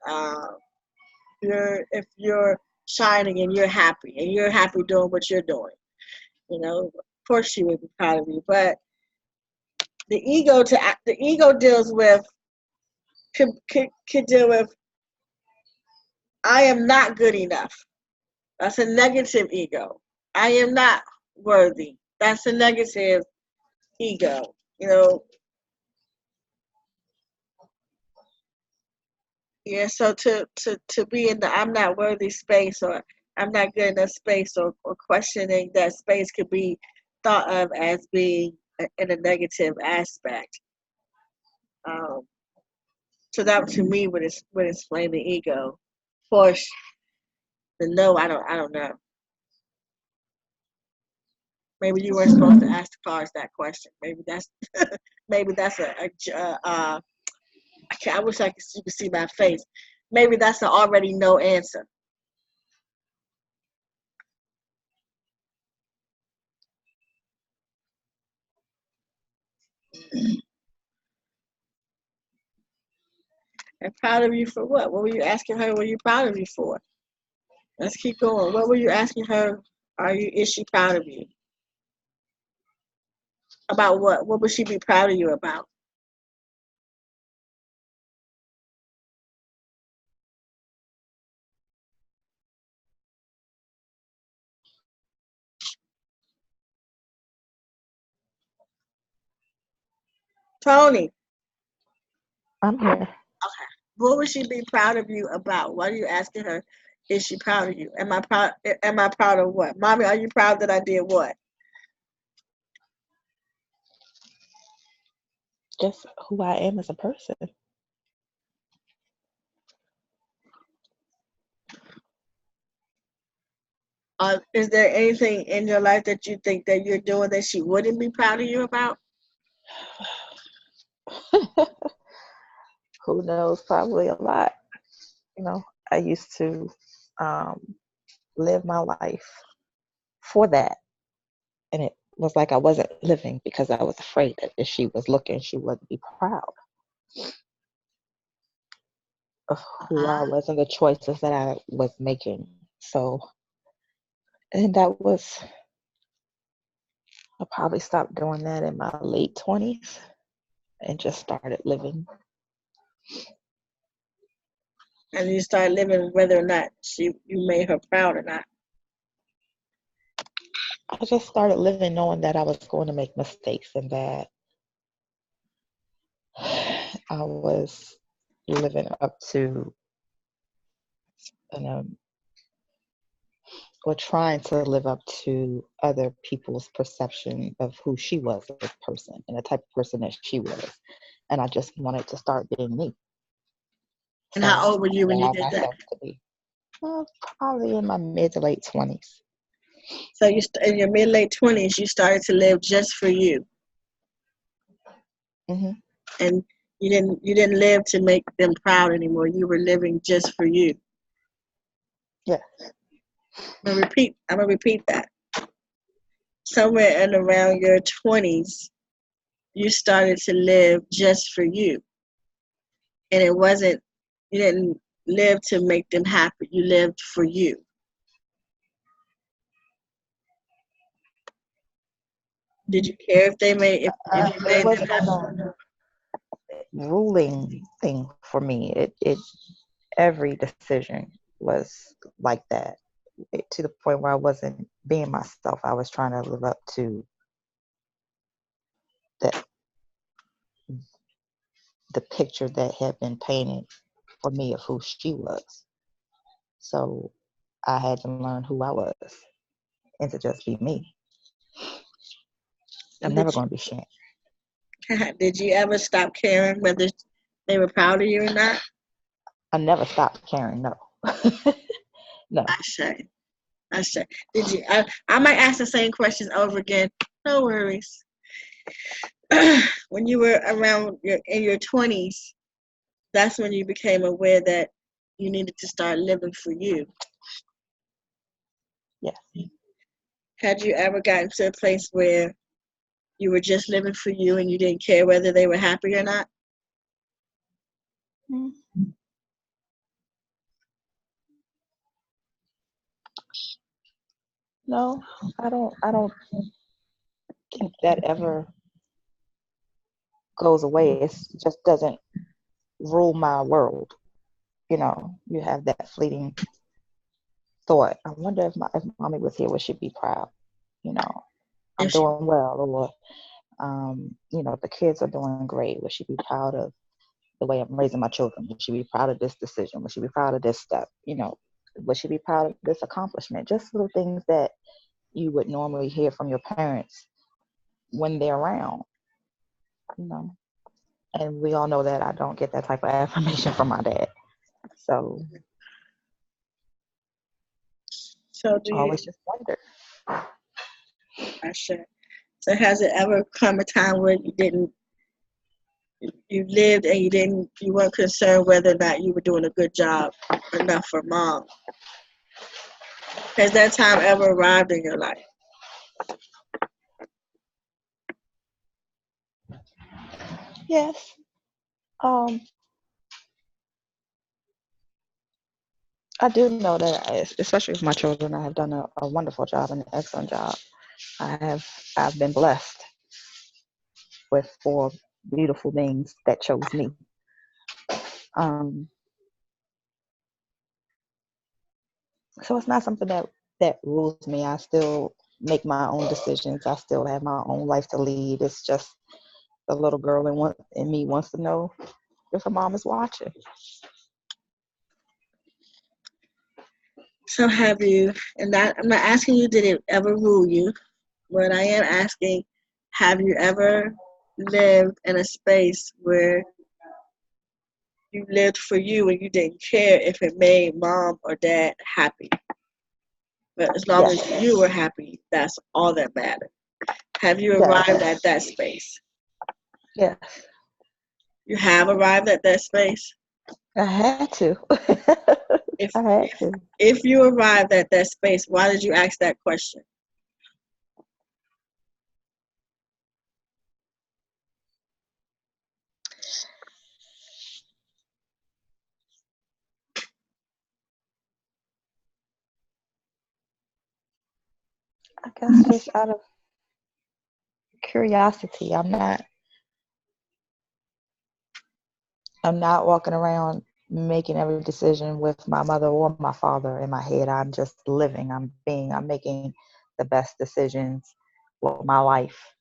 [SPEAKER 1] If you're shining and you're happy doing what you're doing. Of course, she would be proud of you. But the ego deals with could deal with I am not good enough. That's a negative ego. I am not worthy. That's a negative ego. You know, yeah. So to be in the I'm not worthy space or I'm not good enough space or questioning that space could be thought of as being in a negative aspect. Um, so that to me would explain the ego. Of course, the no, I don't know. Maybe you weren't supposed to ask the cards that question. Maybe that's I wish you could see my face. Maybe that's an already no answer. And proud of you for what? What were you asking her? Were you proud of you for? Let's keep going. What were you asking her? Is she proud of you? About what? What would she be proud of you about? Tony,
[SPEAKER 5] I'm here.
[SPEAKER 1] what would she be proud of you about? What are you asking her? Is she proud of you? Am I proud? Am I proud of what? Mommy, are you proud that I did what?
[SPEAKER 5] Just who I am as a person.
[SPEAKER 1] Is there anything in your life that you think that you're doing that she wouldn't be proud of you about?
[SPEAKER 5] Who knows? Probably a lot. I used to um, live my life for that. And it was like I wasn't living because I was afraid that if she was looking, she wouldn't be proud of who I was and the choices that I was making. So, and that was, I probably stopped doing that in my late 20s and just started living.
[SPEAKER 1] And you start living whether or not you made her proud or not.
[SPEAKER 5] I just started living knowing that I was going to make mistakes and that I was living up to, um, or trying to live up to other people's perception of who she was as a person and the type of person that she was. And I just wanted to start being me.
[SPEAKER 1] And
[SPEAKER 5] So
[SPEAKER 1] how old were you
[SPEAKER 5] I
[SPEAKER 1] when you
[SPEAKER 5] allowed
[SPEAKER 1] did that?
[SPEAKER 5] myself to be. Well, probably in my mid to late 20s.
[SPEAKER 1] So in your mid late 20s, you started to live just for you,
[SPEAKER 5] Hmm.
[SPEAKER 1] and you didn't live to make them proud anymore. You were living just for you.
[SPEAKER 5] Yeah.
[SPEAKER 1] I'm gonna repeat that. Somewhere in around your 20s, you started to live just for you, and it wasn't. You didn't live to make them happy. You lived for you. Did you care if you
[SPEAKER 5] It
[SPEAKER 1] made them
[SPEAKER 5] wasn't
[SPEAKER 1] happy?
[SPEAKER 5] a ruling thing for me. It every decision was like that. To the point where I wasn't being myself. I was trying to live up to the the picture that had been painted for me of who she was. So I had to learn who I was. and to just be me. I'm
[SPEAKER 1] Did
[SPEAKER 5] never
[SPEAKER 1] you,
[SPEAKER 5] going to be shamed.
[SPEAKER 1] did you ever stop caring whether they were proud of you or not?
[SPEAKER 5] I never stopped caring. No. No.
[SPEAKER 1] I say. I say. Did you? I might ask the same questions over again. No worries. When you were around in your 20s, that's when you became aware that you needed to start living for you.
[SPEAKER 5] Yes.
[SPEAKER 1] Had you ever gotten to a place where you were just living for you and you didn't care whether they were happy or not?
[SPEAKER 5] Mm. No, I don't. I don't think that ever goes away. It just doesn't rule my world. You know, you have that fleeting thought. I wonder if mommy was here, would she be proud? You know, I'm
[SPEAKER 1] If she,
[SPEAKER 5] doing well, or you know, the kids are doing great. Would she be proud of the way I'm raising my children? Would she be proud of this decision? Would she be proud of this step? You know, would she be proud of this accomplishment? Just little things that you would normally hear from your parents when they're around, you know. And we all know that I don't get that type of affirmation from my dad. So
[SPEAKER 1] so do
[SPEAKER 5] I
[SPEAKER 1] you?
[SPEAKER 5] always just wonder.
[SPEAKER 1] I should. So has it ever come a time where you lived and you weren't concerned whether or not you were doing a good job enough for mom? Has that time ever arrived in your life?
[SPEAKER 5] Yes. Um, I do know that, especially with my children, I have done a wonderful job, an excellent job. I've been blessed with 4 beautiful beings that chose me. Um, so it's not something that rules me. I still make my own decisions. I still have my own life to lead. It's just the little girl in me wants to know if her mom is watching.
[SPEAKER 1] So have you, and that, I'm not asking you, did it ever rule you? But I am asking, have you ever lived in a space where you lived for you and you didn't care if it made mom or dad happy? But as long as
[SPEAKER 5] Yes.
[SPEAKER 1] you were happy, that's all that mattered. Have you
[SPEAKER 5] Yes.
[SPEAKER 1] arrived at that space?
[SPEAKER 5] Yes.
[SPEAKER 1] You have arrived at that space?
[SPEAKER 5] I had to.
[SPEAKER 1] If
[SPEAKER 5] I had
[SPEAKER 1] if
[SPEAKER 5] to.
[SPEAKER 1] if you arrived at that space, why did you ask that question?
[SPEAKER 5] I guess just out of curiosity. I'm not walking around making every decision with my mother or my father in my head. I'm just living. I'm making the best decisions with my life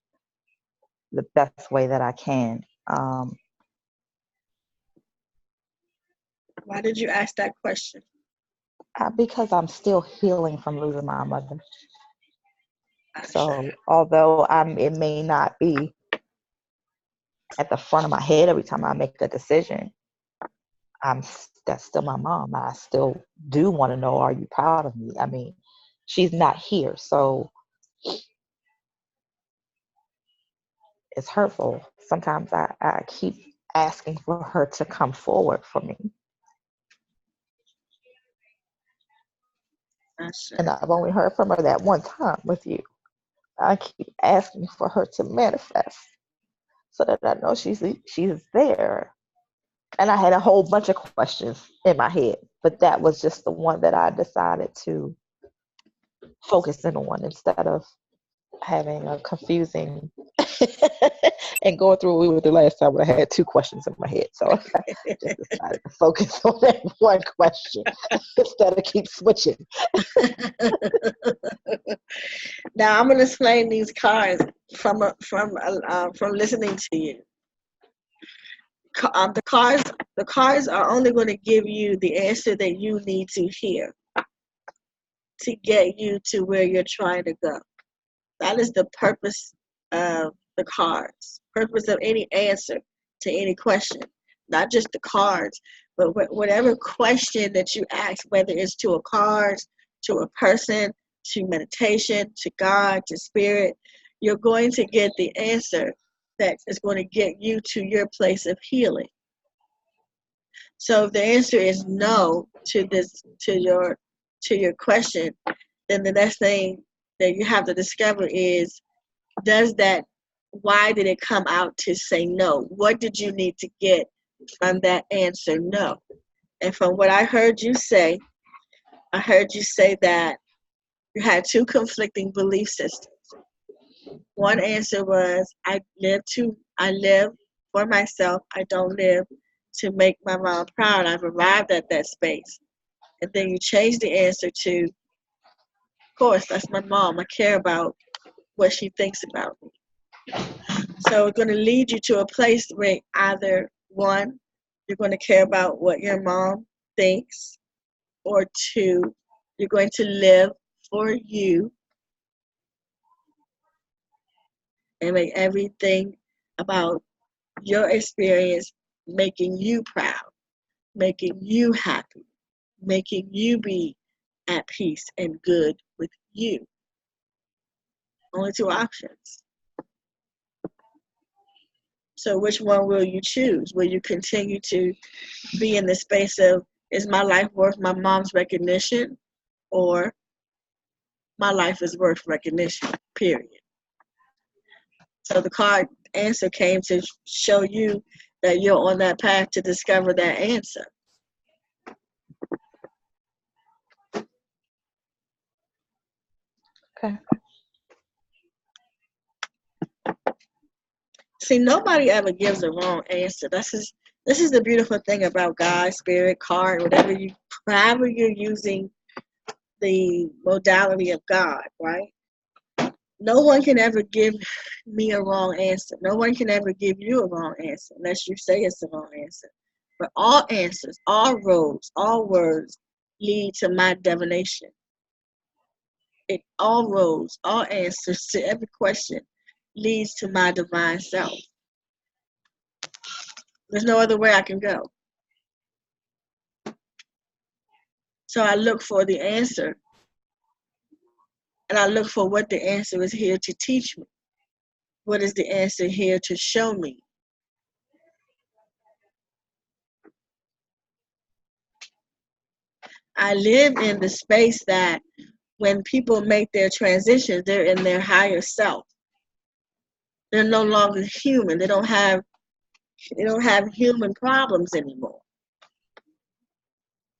[SPEAKER 5] the best way that I can.
[SPEAKER 1] Why did you ask that question?
[SPEAKER 5] Because I'm still healing from losing my mother.
[SPEAKER 1] Asha.
[SPEAKER 5] So although it may not be at the front of my head every time I make a decision, that's still my mom. I still do want to know, are you proud of me? I mean, she's not here, so it's hurtful. Sometimes I keep asking for her to come forward for me.
[SPEAKER 1] Asha.
[SPEAKER 5] And I've only heard from her that one time with you. I keep asking for her to manifest so that I know she's there. And I had a whole bunch of questions in my head, but that was just the one that I decided to focus in on instead of having a confusing and going through what we went through last time when I had 2 questions in my head. So I just decided to focus on that one question instead of keep switching.
[SPEAKER 1] Now I'm gonna explain these cards from listening to you. The cards are only going to give you the answer that you need to hear. to get you to where you're trying to go. That is the purpose of the cards, purpose of any answer to any question. Not just the cards, but whatever question that you ask, whether it's to a card, to a person, to meditation, to God, to spirit, you're going to get the answer that is going to get you to your place of healing. So if the answer is no to your question, then the next thing that you have to discover is, why did it come out to say no? What did you need to get from that answer no? And from what I heard you say that you had two conflicting belief systems. One answer was, I live for myself. I don't live to make my mom proud. I've arrived at that space. And then you change the answer to, of course, that's my mom. I care about what she thinks about me. So it's going to lead you to a place where either one, you're going to care about what your mom thinks, or two, you're going to live for you and make everything about your experience making you proud, making you happy, making you be at peace and good with you. Only two options. So which one will you choose? Will you continue to be in the space of, is my life worth my mom's recognition, or my life is worth recognition, period? So the card answer came to show you that you're on that path to discover that answer.
[SPEAKER 5] Okay.
[SPEAKER 1] See, nobody ever gives a wrong answer. This is the beautiful thing about God, spirit, card, however you're using the modality of God, right? No one can ever give me a wrong answer. No one can ever give you a wrong answer unless you say it's a wrong answer. But all answers, all roads, all words lead to my divination. All roads, all answers to every question leads to my divine self. There's no other way I can go. So I look for the answer, and I look for what the answer is here to teach me. What is the answer here to show me? I live in the space that when people make their transitions, they're in their higher self. They're no longer human. They don't have human problems anymore.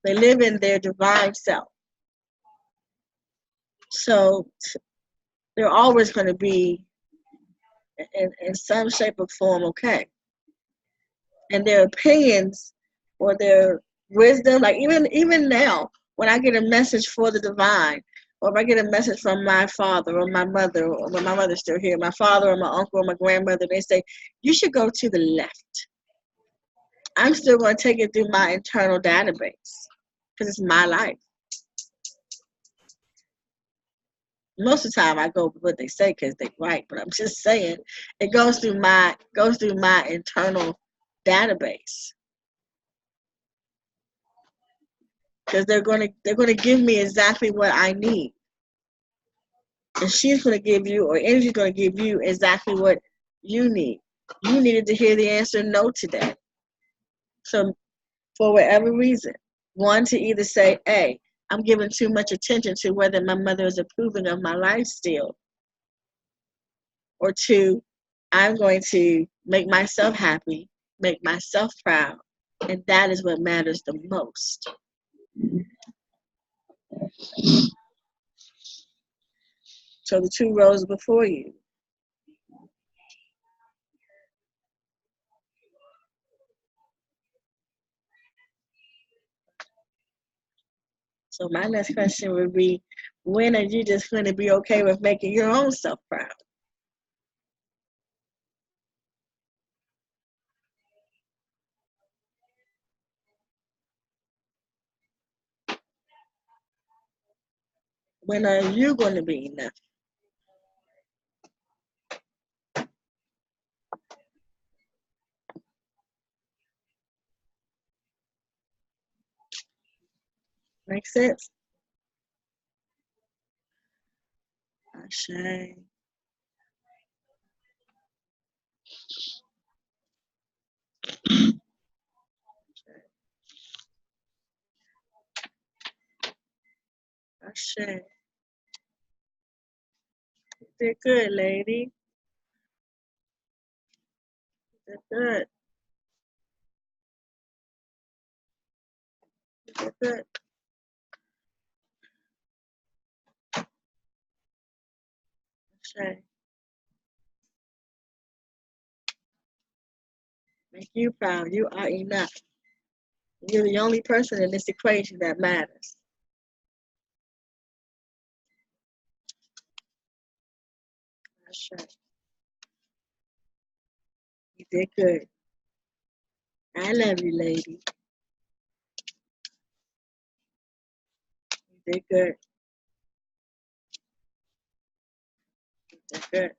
[SPEAKER 1] They live in their divine self. So they're always going to be in some shape or form okay. And their opinions or their wisdom, like even now, when I get a message for the divine, or if I get a message from my father or my mother, or when my mother's still here, my father or my uncle or my grandmother, they say, you should go to the left. I'm still going to take it through my internal database because it's my life. Most of the time I go with what they say because they're right, but I'm just saying it goes through my internal database. Because they're gonna give me exactly what I need. And she's gonna give you, or energy's gonna give you exactly what you need. You needed to hear the answer no today. So for whatever reason, one, to either say, hey, I'm giving too much attention to whether my mother is approving of my life still. Or two, I'm going to make myself happy, make myself proud, and that is what matters the most. So the two rows before you. So my next question would be, when are you just going to be okay with making your own self proud? When are you going to be enough? Make sense? Ashe. Ashe. You did good, lady. You did good. You did good. Ashe. Make you proud. You are enough. You're the only person in this equation that matters. Ashe. You did good. I love you, lady. You did good. You did good.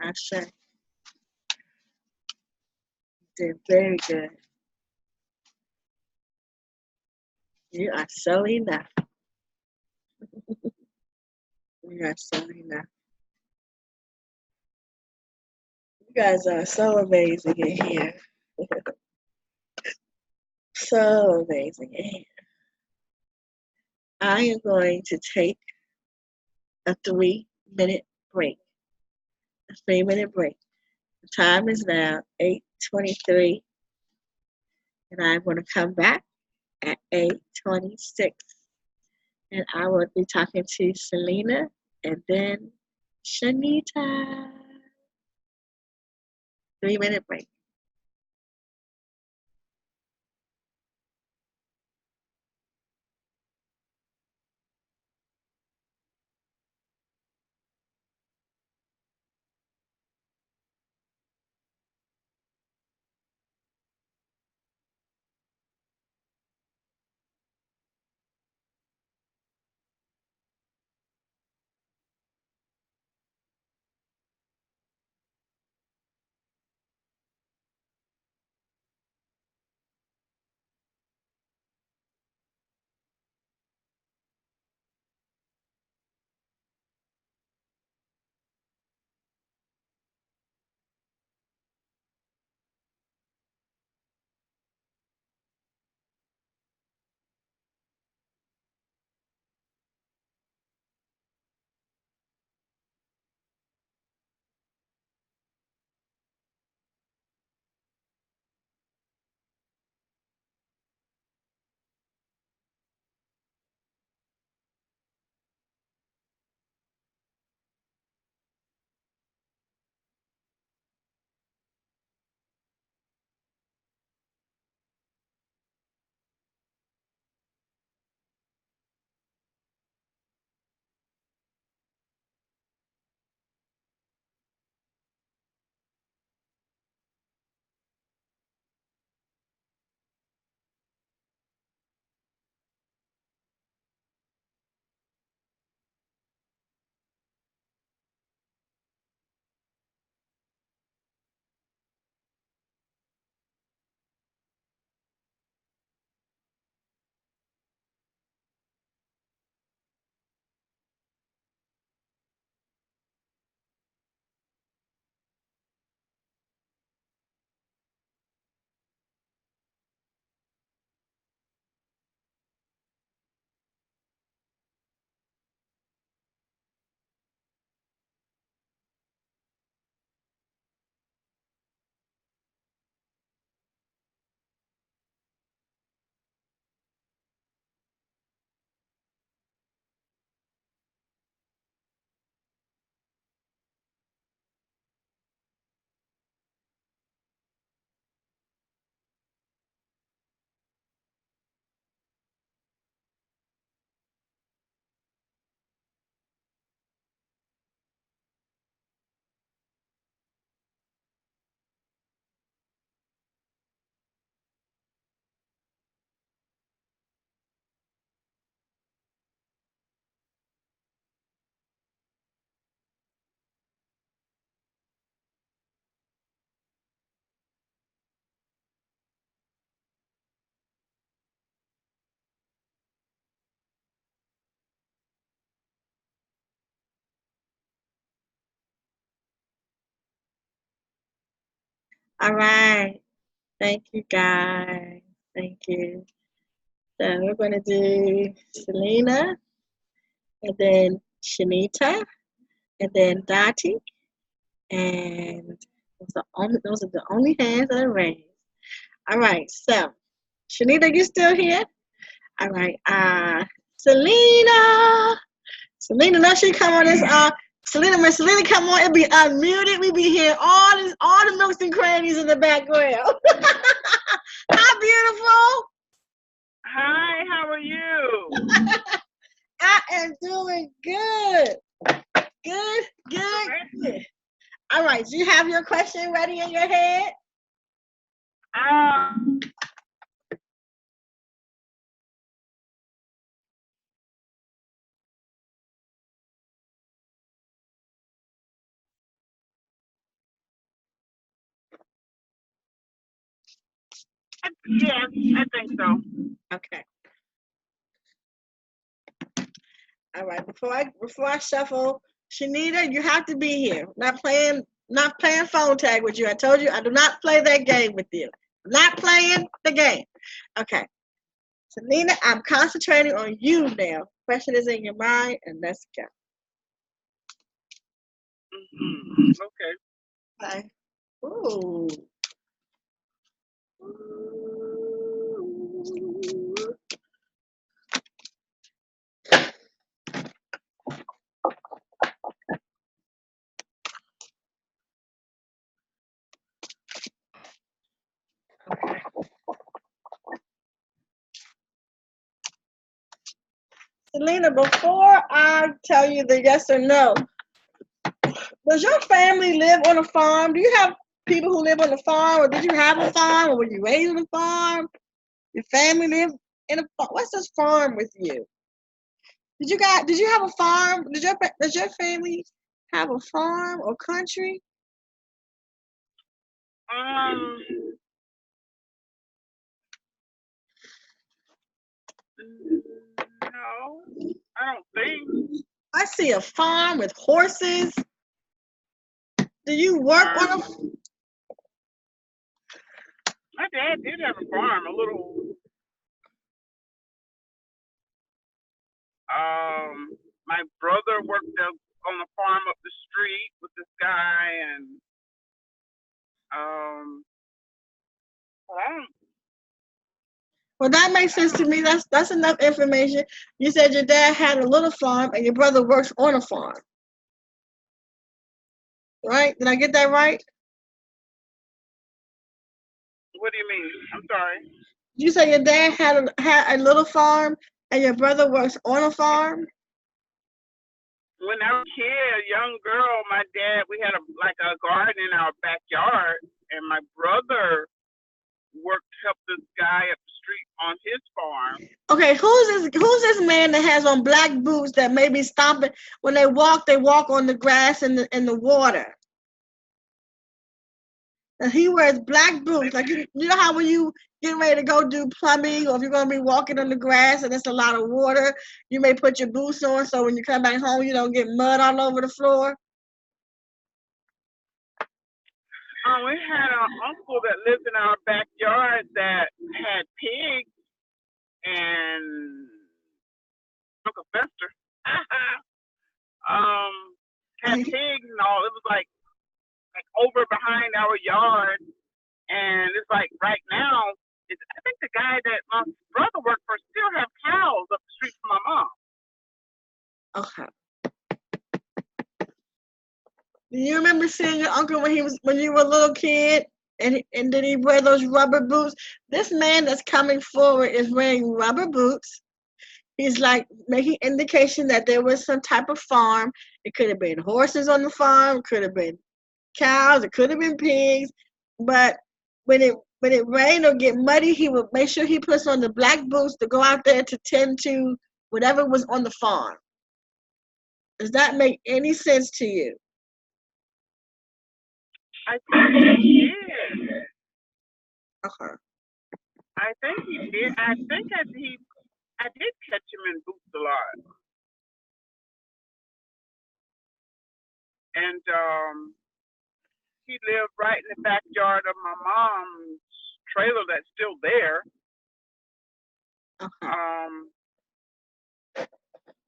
[SPEAKER 1] Ashe. You did very good. You are so enough. You are so enough. You guys are so amazing in here. So amazing in here. I am going to take a 3-minute break. A 3-minute break. The time is now 8:23, and I'm going to come back at 8:26. And I will be talking to Selena and then Shanita. 3-minute break. All right. Thank you, guys. Thank you. So we're going to do Selena, and then Shanita, and then Dottie, and those are the only hands that are raised. All right. So Shanita, you still here? All right. Selena. Selena, now she come on this. Selena, when Selena come on, it be unmuted. We be hearing all the nooks and crannies in the background. Hi, beautiful.
[SPEAKER 6] Hi, how are you?
[SPEAKER 1] I am doing good. Good. All right. Do you have your question ready in your head?
[SPEAKER 6] Yes, I think so.
[SPEAKER 1] Okay. All right. Before I shuffle, Shanita, you have to be here. Not playing phone tag with you. I told you I do not play that game with you. I'm not playing the game. Okay. Selena, I'm concentrating on you now. Question is in your mind, and let's go.
[SPEAKER 6] Okay.
[SPEAKER 1] Bye. Ooh. Selena, before I tell you the yes or no, does your family live on a farm? Do you have people who live on a farm, or did you have a farm, or were you raised on a farm? Your family live in a farm. What's this farm with you? Did you have a farm? Does your family have a farm or country?
[SPEAKER 6] No, I don't think.
[SPEAKER 1] I see a farm with horses. Do you work on a?
[SPEAKER 6] My dad did have a farm, a little. My brother worked on the farm up the street with this guy, and but I don't.
[SPEAKER 1] Well, that makes sense to me. That's enough information. You said your dad had a little farm and your brother works on a farm, right? Did I get that right?
[SPEAKER 6] What do you mean? I'm sorry.
[SPEAKER 1] You say your dad had a little farm and your brother works on a farm?
[SPEAKER 6] When I was a kid, a young girl, my dad, we had a garden in our backyard, and my brother helped this guy up the street on his farm.
[SPEAKER 1] Okay, who's this man that has on black boots that may be stomping when they walk on the grass and the water? And he wears black boots. Like you know how when you get ready to go do plumbing, or if you're gonna be walking on the grass and there's a lot of water, you may put your boots on so when you come back home you don't get mud all over the floor.
[SPEAKER 6] We had an uncle that lived in our backyard that had pigs, and Uncle Fester had pigs and all. It was like over behind our yard, and it's like right now, I think the guy that my brother worked for still have cows up the street from my mom.
[SPEAKER 1] Okay. Do you remember seeing your uncle when you were a little kid, and did he wear those rubber boots? This man that's coming forward is wearing rubber boots. He's like making indication that there was some type of farm. It could have been horses on the farm, it could have been cows, it could have been pigs. But when it rained or get muddy, he would make sure he puts on the black boots to go out there to tend to whatever was on the farm. Does that make any sense to you?
[SPEAKER 6] I think he did.
[SPEAKER 1] Okay.
[SPEAKER 6] I think he did. I think I did catch him in boots a lot. And he lived right in the backyard of my mom's trailer that's still there.
[SPEAKER 1] Okay.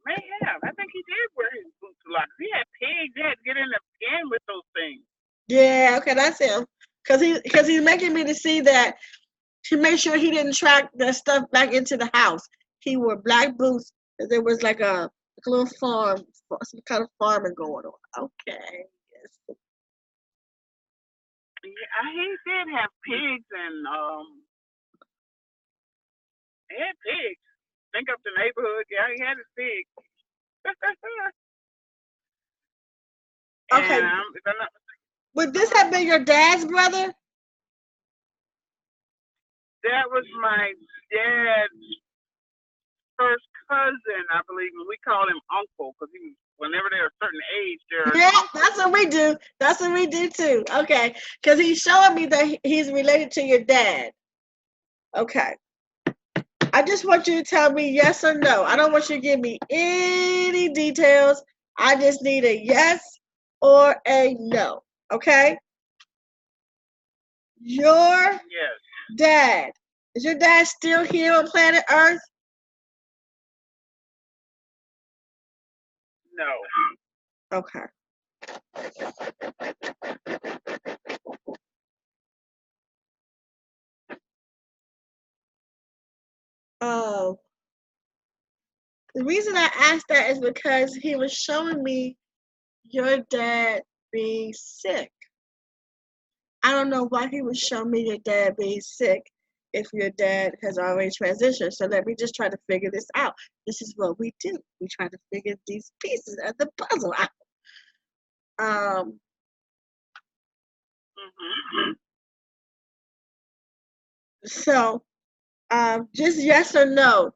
[SPEAKER 6] May have. I think he did wear his boots a lot. He had pigs. He had to get in the pen with those things.
[SPEAKER 1] Yeah, okay, that's him. Cause he's making me to see that to make sure he didn't track the stuff back into the house. He wore black boots. There was like a little farm, some kind of farming going on. Okay. Yes.
[SPEAKER 6] Yeah, he did have pigs and he had pigs. Think up the neighborhood. Yeah, he had his pigs.
[SPEAKER 1] Okay.
[SPEAKER 6] And if I'm not,
[SPEAKER 1] Would this have been your dad's brother?
[SPEAKER 6] that was my dad's first cousin, I believe, and we called him uncle because he, whenever they're a certain age, they're
[SPEAKER 1] Yeah,
[SPEAKER 6] uncle.
[SPEAKER 1] that's what we do. That's what we do too. Okay. Because he's showing me that he's related to your dad. Okay. I just want you to tell me yes or no. I don't want you to give me any details. I just need a yes or a no. Okay? Your
[SPEAKER 6] Yes.
[SPEAKER 1] dad. Is your dad still here on planet Earth?
[SPEAKER 6] No.
[SPEAKER 1] Okay. Oh. The reason I asked that is because he was showing me your dad being sick. I don't know why he would show me your dad being sick if your dad has already transitioned. So let me just try to figure this out. This is what we do. We try to figure these pieces of the puzzle out.
[SPEAKER 6] Mm-hmm.
[SPEAKER 1] So just yes or no.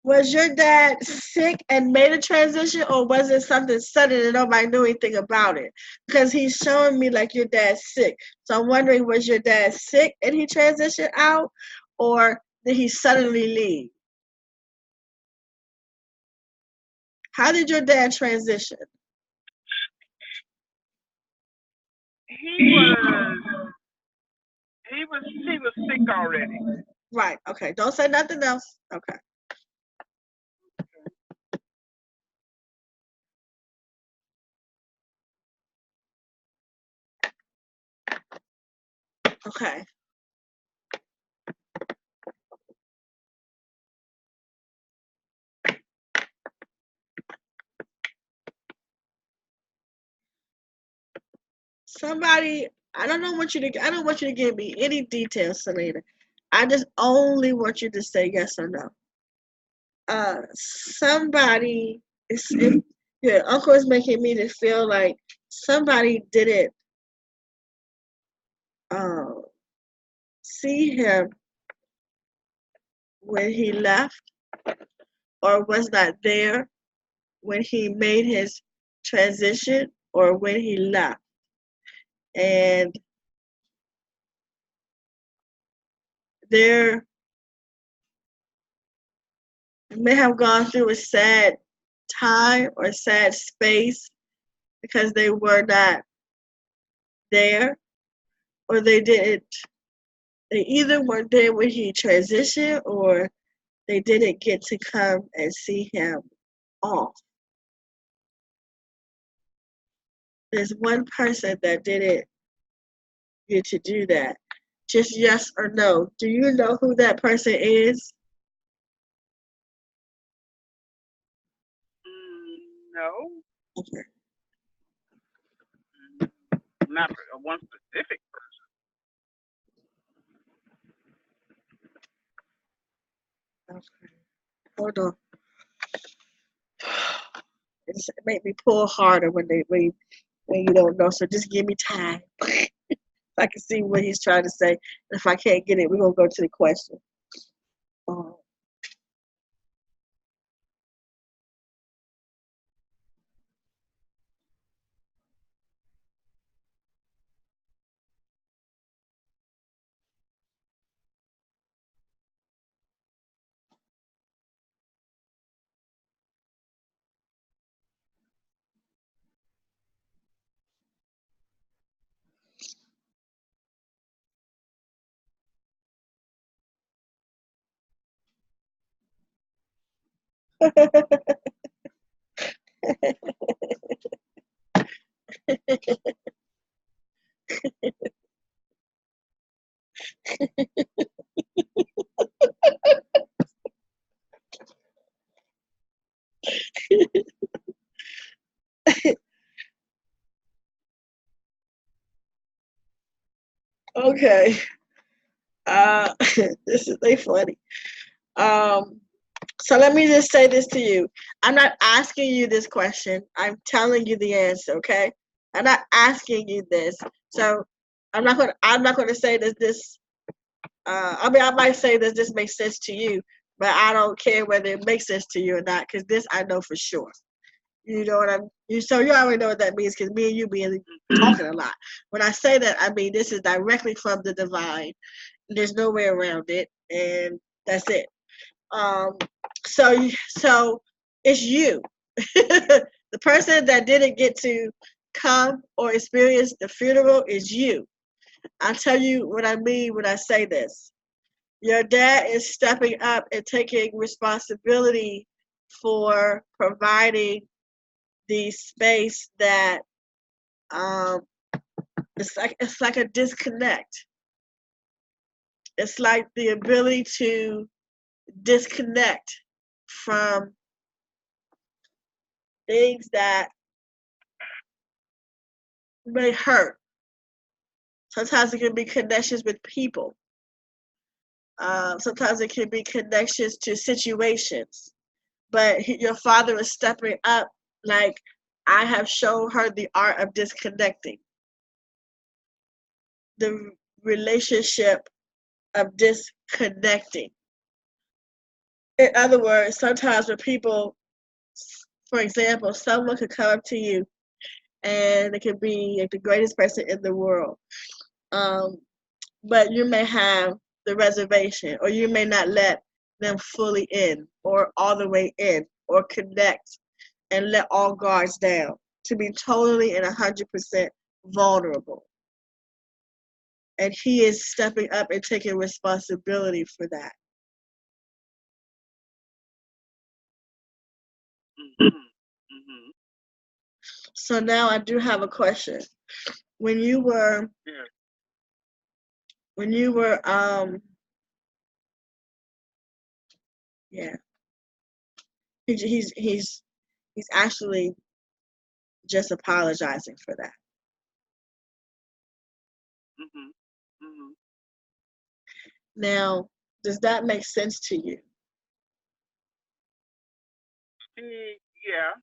[SPEAKER 1] Was your dad sick and made a transition, or was it something sudden and nobody knew anything about it? Because he's showing me like your dad's sick. So I'm wondering, was your dad sick and he transitioned out, or did he suddenly leave? How did your dad transition?
[SPEAKER 6] He was sick already.
[SPEAKER 1] Right. Okay. Don't say nothing else. Okay. Okay. Somebody, I don't want you to give me any details, Selena. I just only want you to say yes or no. Somebody your uncle is making me to feel like somebody didn't uh, see him when he left, or was not there when he made his transition, or when he left. And there may have gone through a sad time or sad space because they were not there, or they didn't. They either weren't there when he transitioned, or they didn't get to come and see him off. There's one person that didn't get to do that. Just yes or no. Do you know who that person is?
[SPEAKER 6] No.
[SPEAKER 1] Okay.
[SPEAKER 6] Not one specific
[SPEAKER 1] Okay. Hold on. It make me pull harder when you don't know. So just give me time. I can see what he's trying to say. If I can't get it, we're gonna go to the question. Um, Okay. This is they funny. Um, so let me just say this to you. I'm not asking you this question. I'm telling you the answer, okay? I'm not asking you this. So I'm not gonna say this I mean I might say this makes sense to you, but I don't care whether it makes sense to you or not, because this I know for sure. You know what so you already know what that means, because me and you be talking a lot. When I say that, I mean this is directly from the divine. There's no way around it, and that's it. Um, so it's you, the person that didn't get to come or experience the funeral is you. I'll tell you what I mean when I say this. Your dad is stepping up and taking responsibility for providing the space that um, it's like a disconnect. It's like the ability to disconnect from things that may hurt. Sometimes it can be connections with people. Sometimes it can be connections to situations. But your father is stepping up, like, I have shown her the art of disconnecting, the relationship of disconnecting. In other words, sometimes when people, for example, someone could come up to you and it could be like the greatest person in the world. Um, but you may have the reservation, or you may not let them fully in or all the way in or connect and let all guards down to be totally and 100% vulnerable. And he is stepping up and taking responsibility for that.
[SPEAKER 6] Mm-hmm.
[SPEAKER 1] So now I do have a question. When you were
[SPEAKER 6] Yeah.
[SPEAKER 1] when you were yeah, he's actually just apologizing for that.
[SPEAKER 6] Mm-hmm. Mm-hmm.
[SPEAKER 1] Now, does that make sense to you?
[SPEAKER 6] Yeah.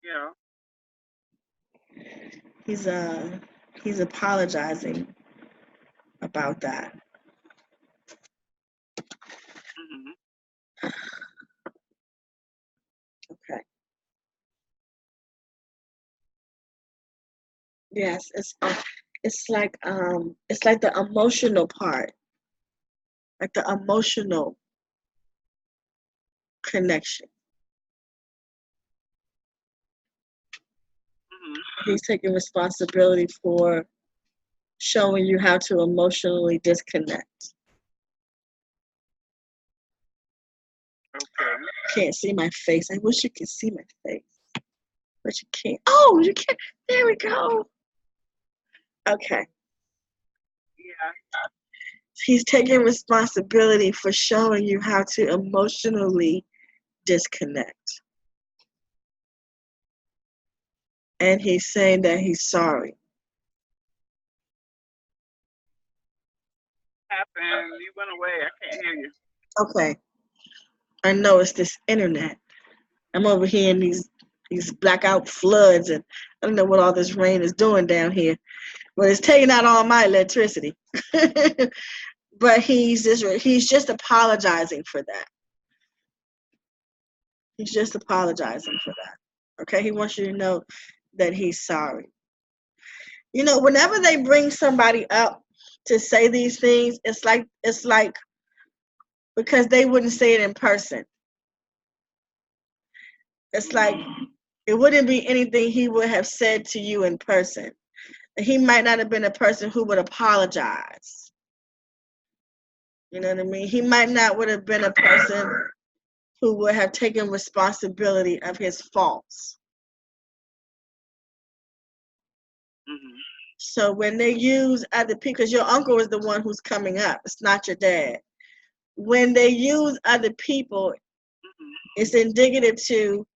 [SPEAKER 6] Yeah.
[SPEAKER 1] He's apologizing about that.
[SPEAKER 6] Mm-hmm.
[SPEAKER 1] Okay. Yes, it's like the emotional part, like the emotional connection.
[SPEAKER 6] Mm-hmm.
[SPEAKER 1] He's taking responsibility for showing you how to emotionally disconnect.
[SPEAKER 6] Okay.
[SPEAKER 1] Can't see my face. I wish you could see my face, but you can't. Oh, you can't. There we go. Okay.
[SPEAKER 6] Yeah.
[SPEAKER 1] He's taking responsibility for showing you how to emotionally disconnect. And he's saying that he's sorry.
[SPEAKER 6] Happened. You went away. I can't hear you.
[SPEAKER 1] Okay. I know it's this internet. I'm over here in these blackout floods, and I don't know what all this rain is doing down here. But it's taking out all my electricity. But he's just apologizing for that. He's just apologizing for that. Okay, he wants you to know that he's sorry. You know, whenever they bring somebody up to say these things, it's like because they wouldn't say it in person. It's like it wouldn't be anything he would have said to you in person. He might not have been a person who would apologize. You know what I mean? He might not would have been a person who would have taken responsibility of his faults.
[SPEAKER 6] Mhm.
[SPEAKER 1] So when they use other people, because your uncle is the one who's coming up, it's not your dad. When they use other people,
[SPEAKER 6] Mhm.
[SPEAKER 1] it's indicative to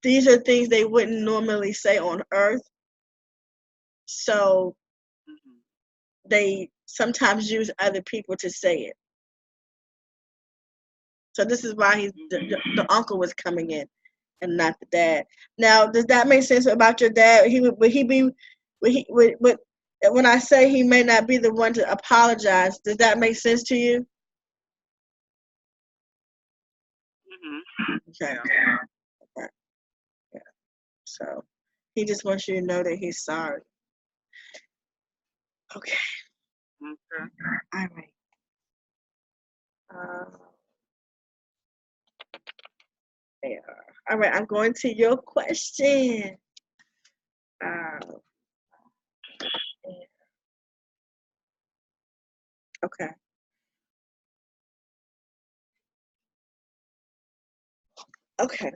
[SPEAKER 1] these are things they wouldn't normally say on earth. So
[SPEAKER 6] Mhm.
[SPEAKER 1] they sometimes use other people to say it. So this is why the uncle was coming in and not the dad. Now, does that make sense about your dad? Would he be when I say he may not be the one to apologize, does that make sense to you?
[SPEAKER 6] Mhm.
[SPEAKER 1] Okay.
[SPEAKER 6] Yeah.
[SPEAKER 1] Okay. Yeah. So he just wants you to know that he's sorry. Okay.
[SPEAKER 6] Okay.
[SPEAKER 1] All right. Uh, there. All right. I'm going to your question. Uh, okay. Okay.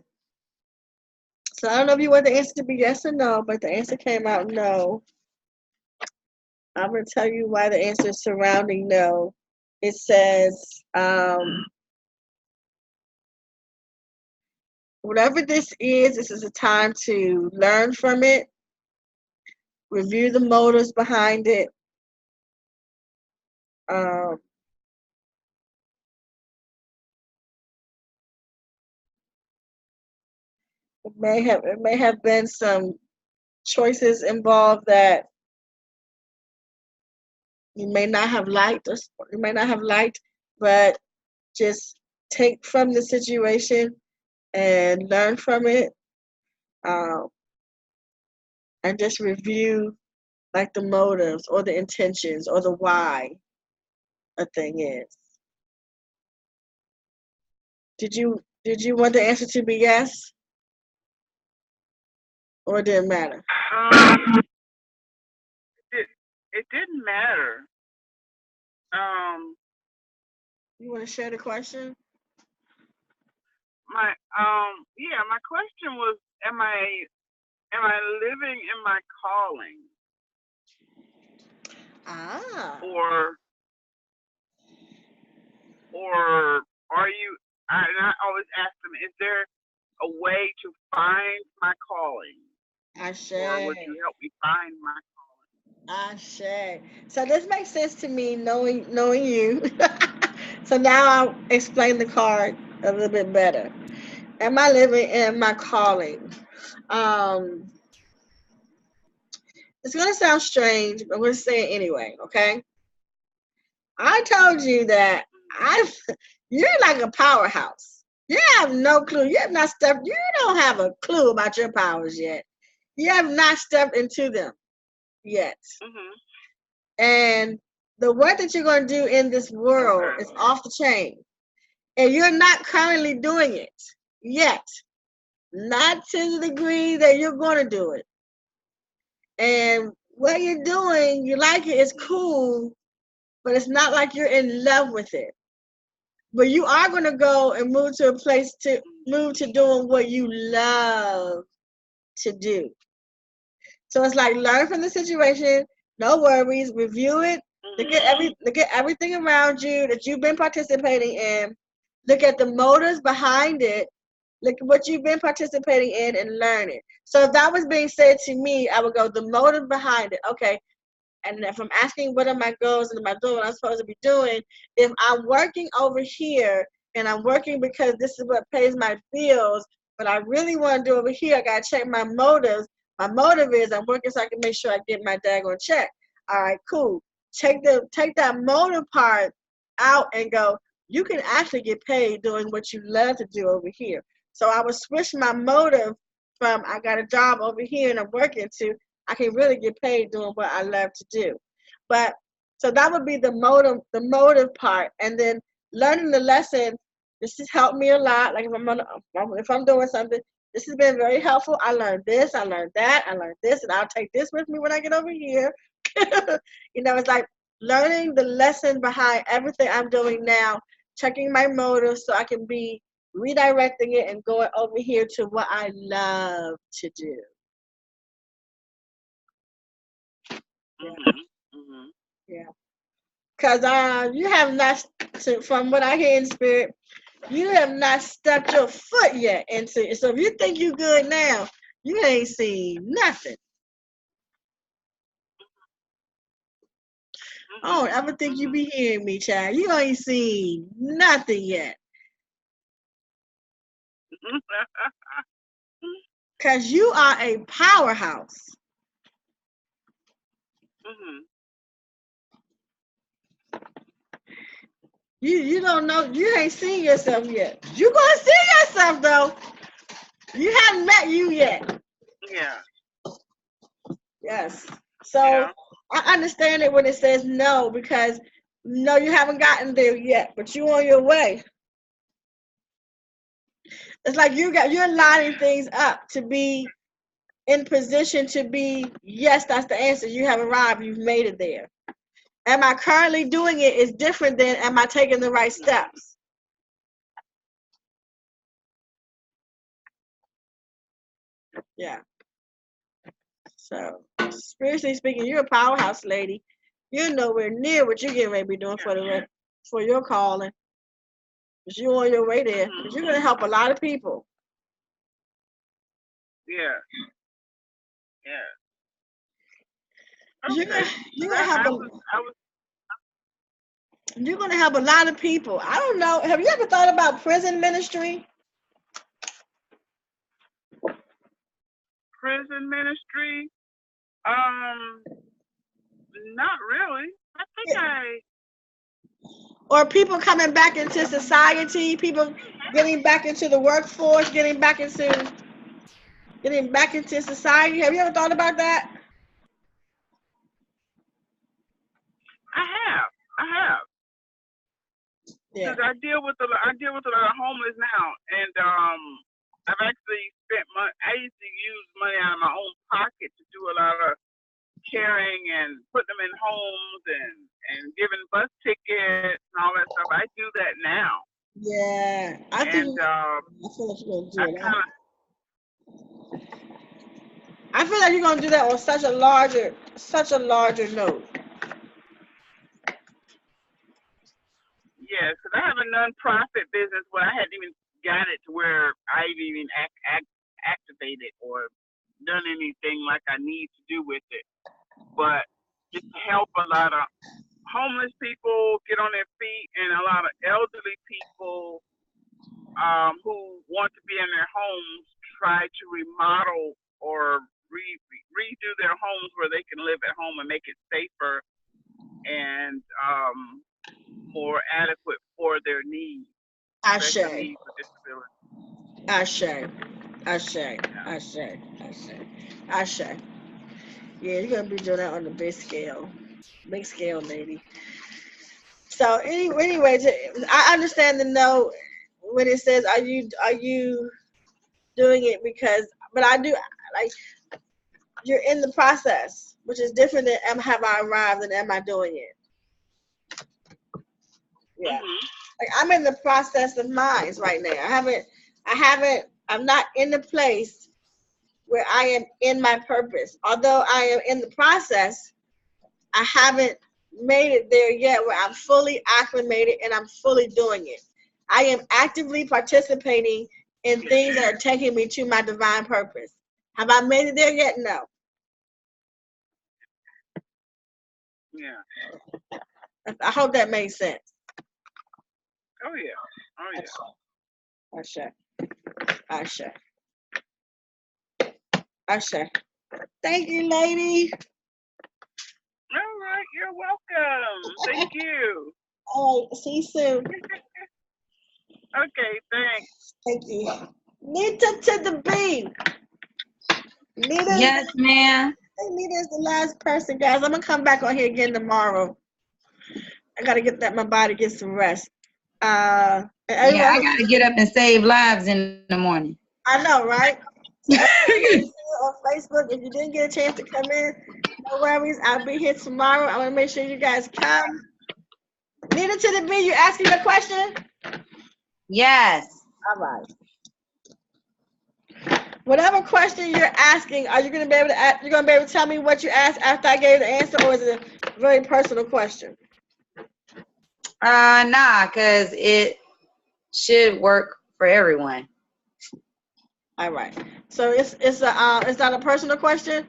[SPEAKER 1] So I don't know if you want the answer to be yes or no, but the answer came out no. I'm going to tell you why the answer is surrounding no. It says, whatever this is a time to learn from it, review the motives behind it. Um, it may have been some choices involved that you may not have liked, or you may not have liked, but just take from the situation and learn from it, um, and just review like the motives or the intentions or the why a thing is. Did you want the answer to be yes, or it didn't matter?
[SPEAKER 6] Um, it it didn't matter. Um,
[SPEAKER 1] You want to share the question?
[SPEAKER 6] my question was, am I living in my calling,
[SPEAKER 1] Ah,
[SPEAKER 6] or or are you? And I always ask them, is there a way to find my calling, or
[SPEAKER 1] Ashe,
[SPEAKER 6] would you help me find my
[SPEAKER 1] Ashe. So this makes sense to me, knowing you. So now I'll explain the card a little bit better. Am I living in my calling? Um, it's gonna sound strange, but I'm gonna say it anyway. Okay. I told you that I you're like a powerhouse. You have no clue. You have not stepped, you don't have a clue about your powers yet. You have not stepped into them yet.
[SPEAKER 6] calling?
[SPEAKER 1] And the work that you're going to do in this world
[SPEAKER 6] Okay.
[SPEAKER 1] is off the chain. And you're not currently doing it yet. Not to the degree that you're going to do it. And what you're doing, you like it, it's cool, but it's not like you're in love with it. But you are going to go and move to a place to move to doing what you love to do. So it's like learn from the situation, no worries, review it, look at everything around you that you've been participating in, look at the motives behind it, look at what you've been participating in and learn it. So if that was being said to me, I would go the motive behind it. Okay, and if I'm asking what are my goals and am I doing what I'm supposed to be doing, if I'm working over here and I'm working because this is what pays my bills, but I really want to do over here, I gotta check my motives. My motive is I'm working so I can make sure I get my daggone check. All right, cool. Take that motive part out and go, you can actually get paid doing what you love to do over here. So I would switch my motive from I got a job over here and I'm working to I can really get paid doing what I love to do. But so that would be the motive part, and then learning the lesson. This has helped me a lot. Like if I'm doing something, this has been very helpful. I learned this, I learned that, I learned this, and I'll take this with me when I get over here. It's like learning the lesson behind everything I'm doing now checking my motive so I can be redirecting it and going over here to what I love to do. Yeah. Because you have not, from what I hear in spirit, you have not stepped your foot yet into it. So if you think you good now, you ain't seen nothing. I don't ever think you be hearing me, child. You ain't seen nothing yet. Because you are a powerhouse. You don't know, you ain't seen yourself yet. You gonna see yourself though. You haven't met you yet.
[SPEAKER 6] Yeah.
[SPEAKER 1] Yes. So
[SPEAKER 6] Yeah.
[SPEAKER 1] I understand it when it says no, because no, you haven't gotten there yet, but you on your way. It's like you're lining things up to be in position to be, yes, that's the answer. You have arrived, you've made it there. Am I currently doing it is different than am I taking the right steps? Yeah. So spiritually speaking, you're a powerhouse lady. You're nowhere near what you're getting ready to be doing for your calling. But you're on your way there. But you're gonna help a lot of people.
[SPEAKER 6] Yeah. Yeah.
[SPEAKER 1] You're
[SPEAKER 6] Okay.
[SPEAKER 1] gonna help a lot of people. I don't know. Have you ever thought about prison ministry?
[SPEAKER 6] Prison ministry? Not really. I think
[SPEAKER 1] Or people coming back into society, people getting back into the workforce, getting back into society. Have you ever thought about that?
[SPEAKER 6] I have.
[SPEAKER 1] Yeah.
[SPEAKER 6] Because I deal with a lot of homeless now, and I've actually spent money. I used to use money out of my own pocket to do a lot of caring and putting them in homes and giving bus tickets and all that stuff. I do that now.
[SPEAKER 1] Yeah, I feel like you're gonna do it. I feel like you're gonna do that on such a larger note.
[SPEAKER 6] Yeah, because I have a nonprofit business where I hadn't even got it to where I've even activated or done anything like I need to do with it. But just to help a lot of homeless people get on their feet and a lot of elderly people who want to be in their homes try to remodel or redo their homes where they can live at home and make it safer and more adequate for their needs.
[SPEAKER 1] Ashe.
[SPEAKER 6] Needs with disability.
[SPEAKER 1] Ashe. Yeah, you're gonna be doing that on the big scale, lady. So anyway, I understand the no when it says are you doing it because, but I do like you're in the process, which is different than have I arrived and am I doing it? Yeah. Like I'm in the process of mine right now. I'm not in the place where I am in my purpose. Although I am in the process, I haven't made it there yet where I'm fully acclimated and I'm fully doing it. I am actively participating in things that are taking me to my divine purpose. Have I made it there yet? No.
[SPEAKER 6] Yeah.
[SPEAKER 1] I hope that makes sense.
[SPEAKER 6] Oh yeah.
[SPEAKER 1] Ashe. Thank you, lady.
[SPEAKER 6] All right, you're welcome. Thank you.
[SPEAKER 1] All right, see you soon.
[SPEAKER 6] Okay, thanks.
[SPEAKER 1] Thank you. Nita to the B. Nita.
[SPEAKER 7] Yes, ma'am.
[SPEAKER 1] Nita's the last person, guys. I'm gonna come back on here again tomorrow. I gotta get my body get some rest.
[SPEAKER 7] Yeah, I gotta get up and save lives in the morning.
[SPEAKER 1] I know, right? On Facebook, if you didn't get a chance to come in, no worries. I'll be here tomorrow. I want to make sure you guys come. Nita to the B, you asking a question?
[SPEAKER 7] Yes.
[SPEAKER 1] All right. Whatever question you're asking, are you gonna be able to you're gonna be able to tell me what you asked after I gave the answer, or is it a very personal question?
[SPEAKER 7] Nah, cause it should work for everyone.
[SPEAKER 1] All right. So it's not a personal question.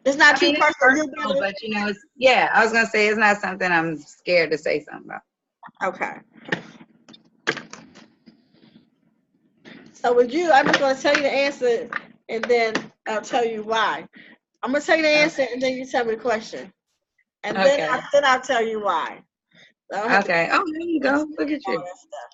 [SPEAKER 1] It's not
[SPEAKER 7] I
[SPEAKER 1] too
[SPEAKER 7] mean, it's
[SPEAKER 1] personal.
[SPEAKER 7] personal, but you know, yeah. I was gonna say it's not something I'm scared to say something about.
[SPEAKER 1] Okay. So with you, I'm just gonna tell you the answer, and then I'll tell you why. I'm gonna tell you the answer, and then you tell me the question, and then
[SPEAKER 7] Okay.
[SPEAKER 1] I'll tell you why. I don't have to
[SPEAKER 7] Okay. Oh, there you go. Look at
[SPEAKER 1] all
[SPEAKER 7] you.
[SPEAKER 1] that stuff.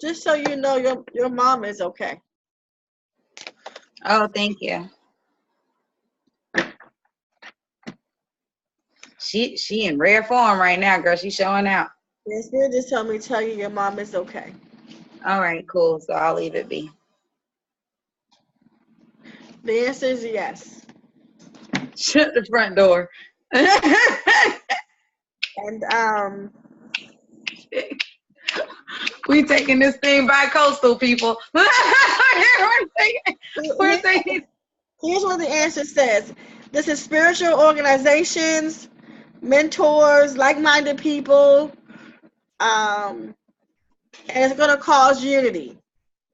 [SPEAKER 1] Just so you know, your mom is okay.
[SPEAKER 7] Oh, thank you. She in rare form right now, girl. She's showing out.
[SPEAKER 1] The spirit just told me to tell you your mom is okay.
[SPEAKER 7] All right, cool. So I'll leave it be.
[SPEAKER 1] The answer is yes.
[SPEAKER 7] Shut the front door.
[SPEAKER 1] And
[SPEAKER 7] we taking this thing by coastal people. we're taking.
[SPEAKER 1] Here's what the answer says. This is spiritual organizations, mentors, like-minded people, and it's going to cause unity.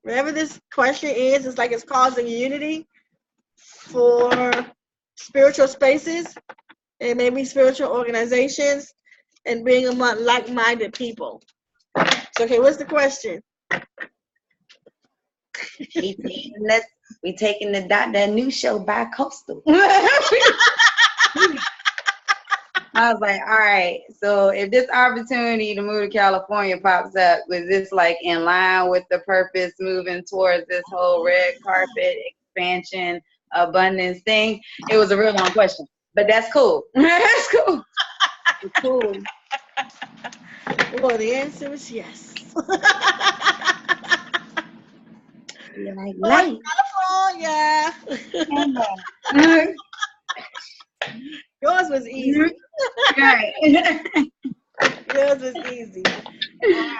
[SPEAKER 1] Whatever this question is, it's like it's causing unity for spiritual spaces and maybe spiritual organizations and being among like-minded people. So, okay, what's the question?
[SPEAKER 7] We taking that new show by coastal. I was like, all right, so if this opportunity to move to California pops up, was this like in line with the purpose moving towards this whole red carpet expansion abundance thing? It was a real long question, but that's cool. That's cool. It's cool.
[SPEAKER 1] Well, the answer is yes.
[SPEAKER 7] You're like,
[SPEAKER 1] Oh,
[SPEAKER 7] nice.
[SPEAKER 1] California. Yours was easy.
[SPEAKER 7] Right.
[SPEAKER 1] Yours was easy. All right.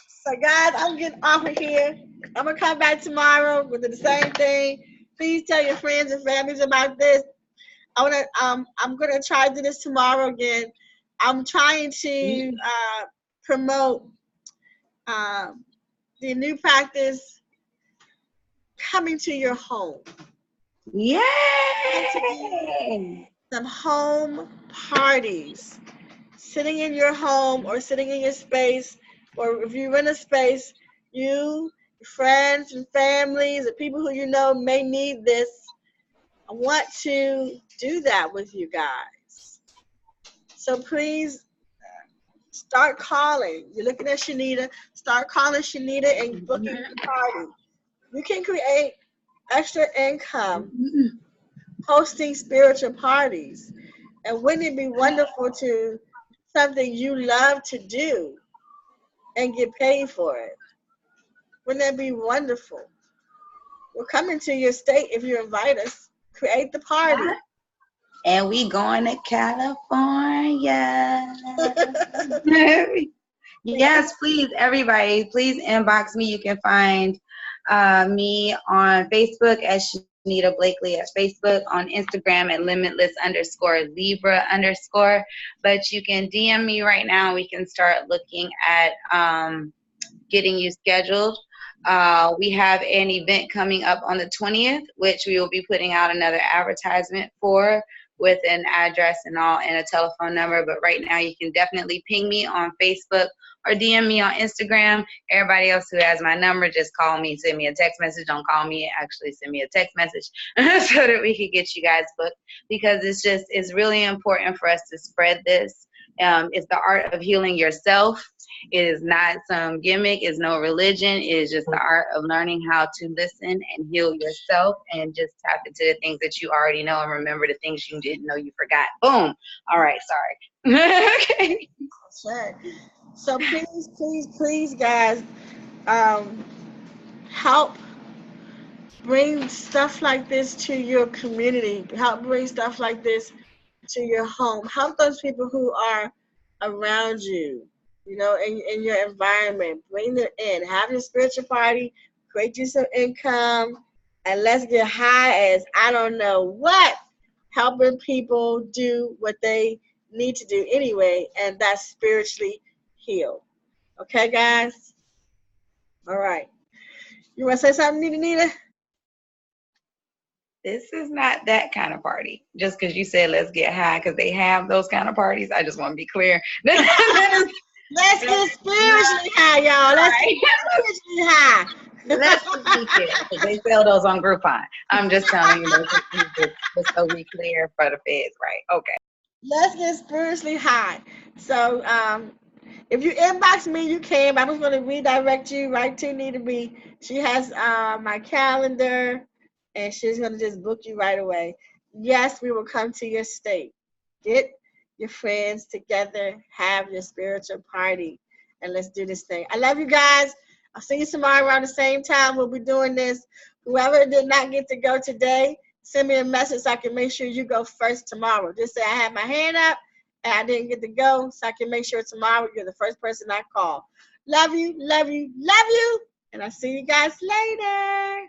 [SPEAKER 1] So, guys, I'm getting off of here. I'm gonna come back tomorrow with the same thing. Please tell your friends and families about this. I'm gonna try to do this tomorrow again. I'm trying to promote the new practice coming to your home.
[SPEAKER 7] Yay!
[SPEAKER 1] Some home parties, sitting in your home or sitting in your space, or if you're in a space, you, your friends and families, and people who you know may need this. I want to do that with you guys. So please start calling. You're looking at Shanita. Start calling Shanita and booking your party. You can create extra income hosting spiritual parties. And wouldn't it be wonderful to something you love to do and get paid for it? Wouldn't that be wonderful? We're coming to your state if you invite us. Create the party.
[SPEAKER 7] And we going to California. Yes, please, everybody, please inbox me. You can find me on Facebook at Shanita Blakely at Facebook, on Instagram at limitless_Libra_. But you can DM me right now. We can start looking at getting you scheduled. We have an event coming up on the 20th, which we will be putting out another advertisement for, with an address and all and a telephone number. But right now you can definitely ping me on Facebook or DM me on Instagram. Everybody else who has my number, just call me, send me a text message. Don't call me, actually send me a text message so that we could get you guys booked, because it's really important for us to spread this. It's the art of healing yourself. It is not some gimmick. It's no religion. It is just the art of learning how to listen and heal yourself and just tap into the things that you already know and remember the things you didn't know you forgot. Boom. All right. Sorry. Okay.
[SPEAKER 1] Sure. So please, guys, help bring stuff like this to your community. Help bring stuff like this to your home. Help those people who are around you, you know, in your environment. Bring them in. Have your spiritual party. Create you some income. And let's get high as I don't know what. Helping people do what they need to do anyway. And that's spiritually heal. Okay, guys? All right. You want to say something, Nita?
[SPEAKER 7] This is not that kind of party. Just because you said let's get high, because they have those kind of parties. I just want to be clear.
[SPEAKER 1] Let's get spiritually high, y'all. Let's get spiritually high.
[SPEAKER 7] Let's be clear, 'cause they sell those on Groupon. I'm just telling you, just so we clear for the feds, right? Okay.
[SPEAKER 1] Let's get spiritually high. So, if you inbox me, you can. I'm just going to redirect you right to Nita B. She has my calendar, and she's going to just book you right away. Yes, we will come to your state. Get your friends together, have your spiritual party, and let's do this thing. I love you guys. I'll see you tomorrow around the same time. We'll be doing this. Whoever did not get to go today, send me a message so I can make sure you go first tomorrow. Just say I had my hand up and I didn't get to go, so I can make sure tomorrow you're the first person I call. Love you, love you, love you, and I'll see you guys later.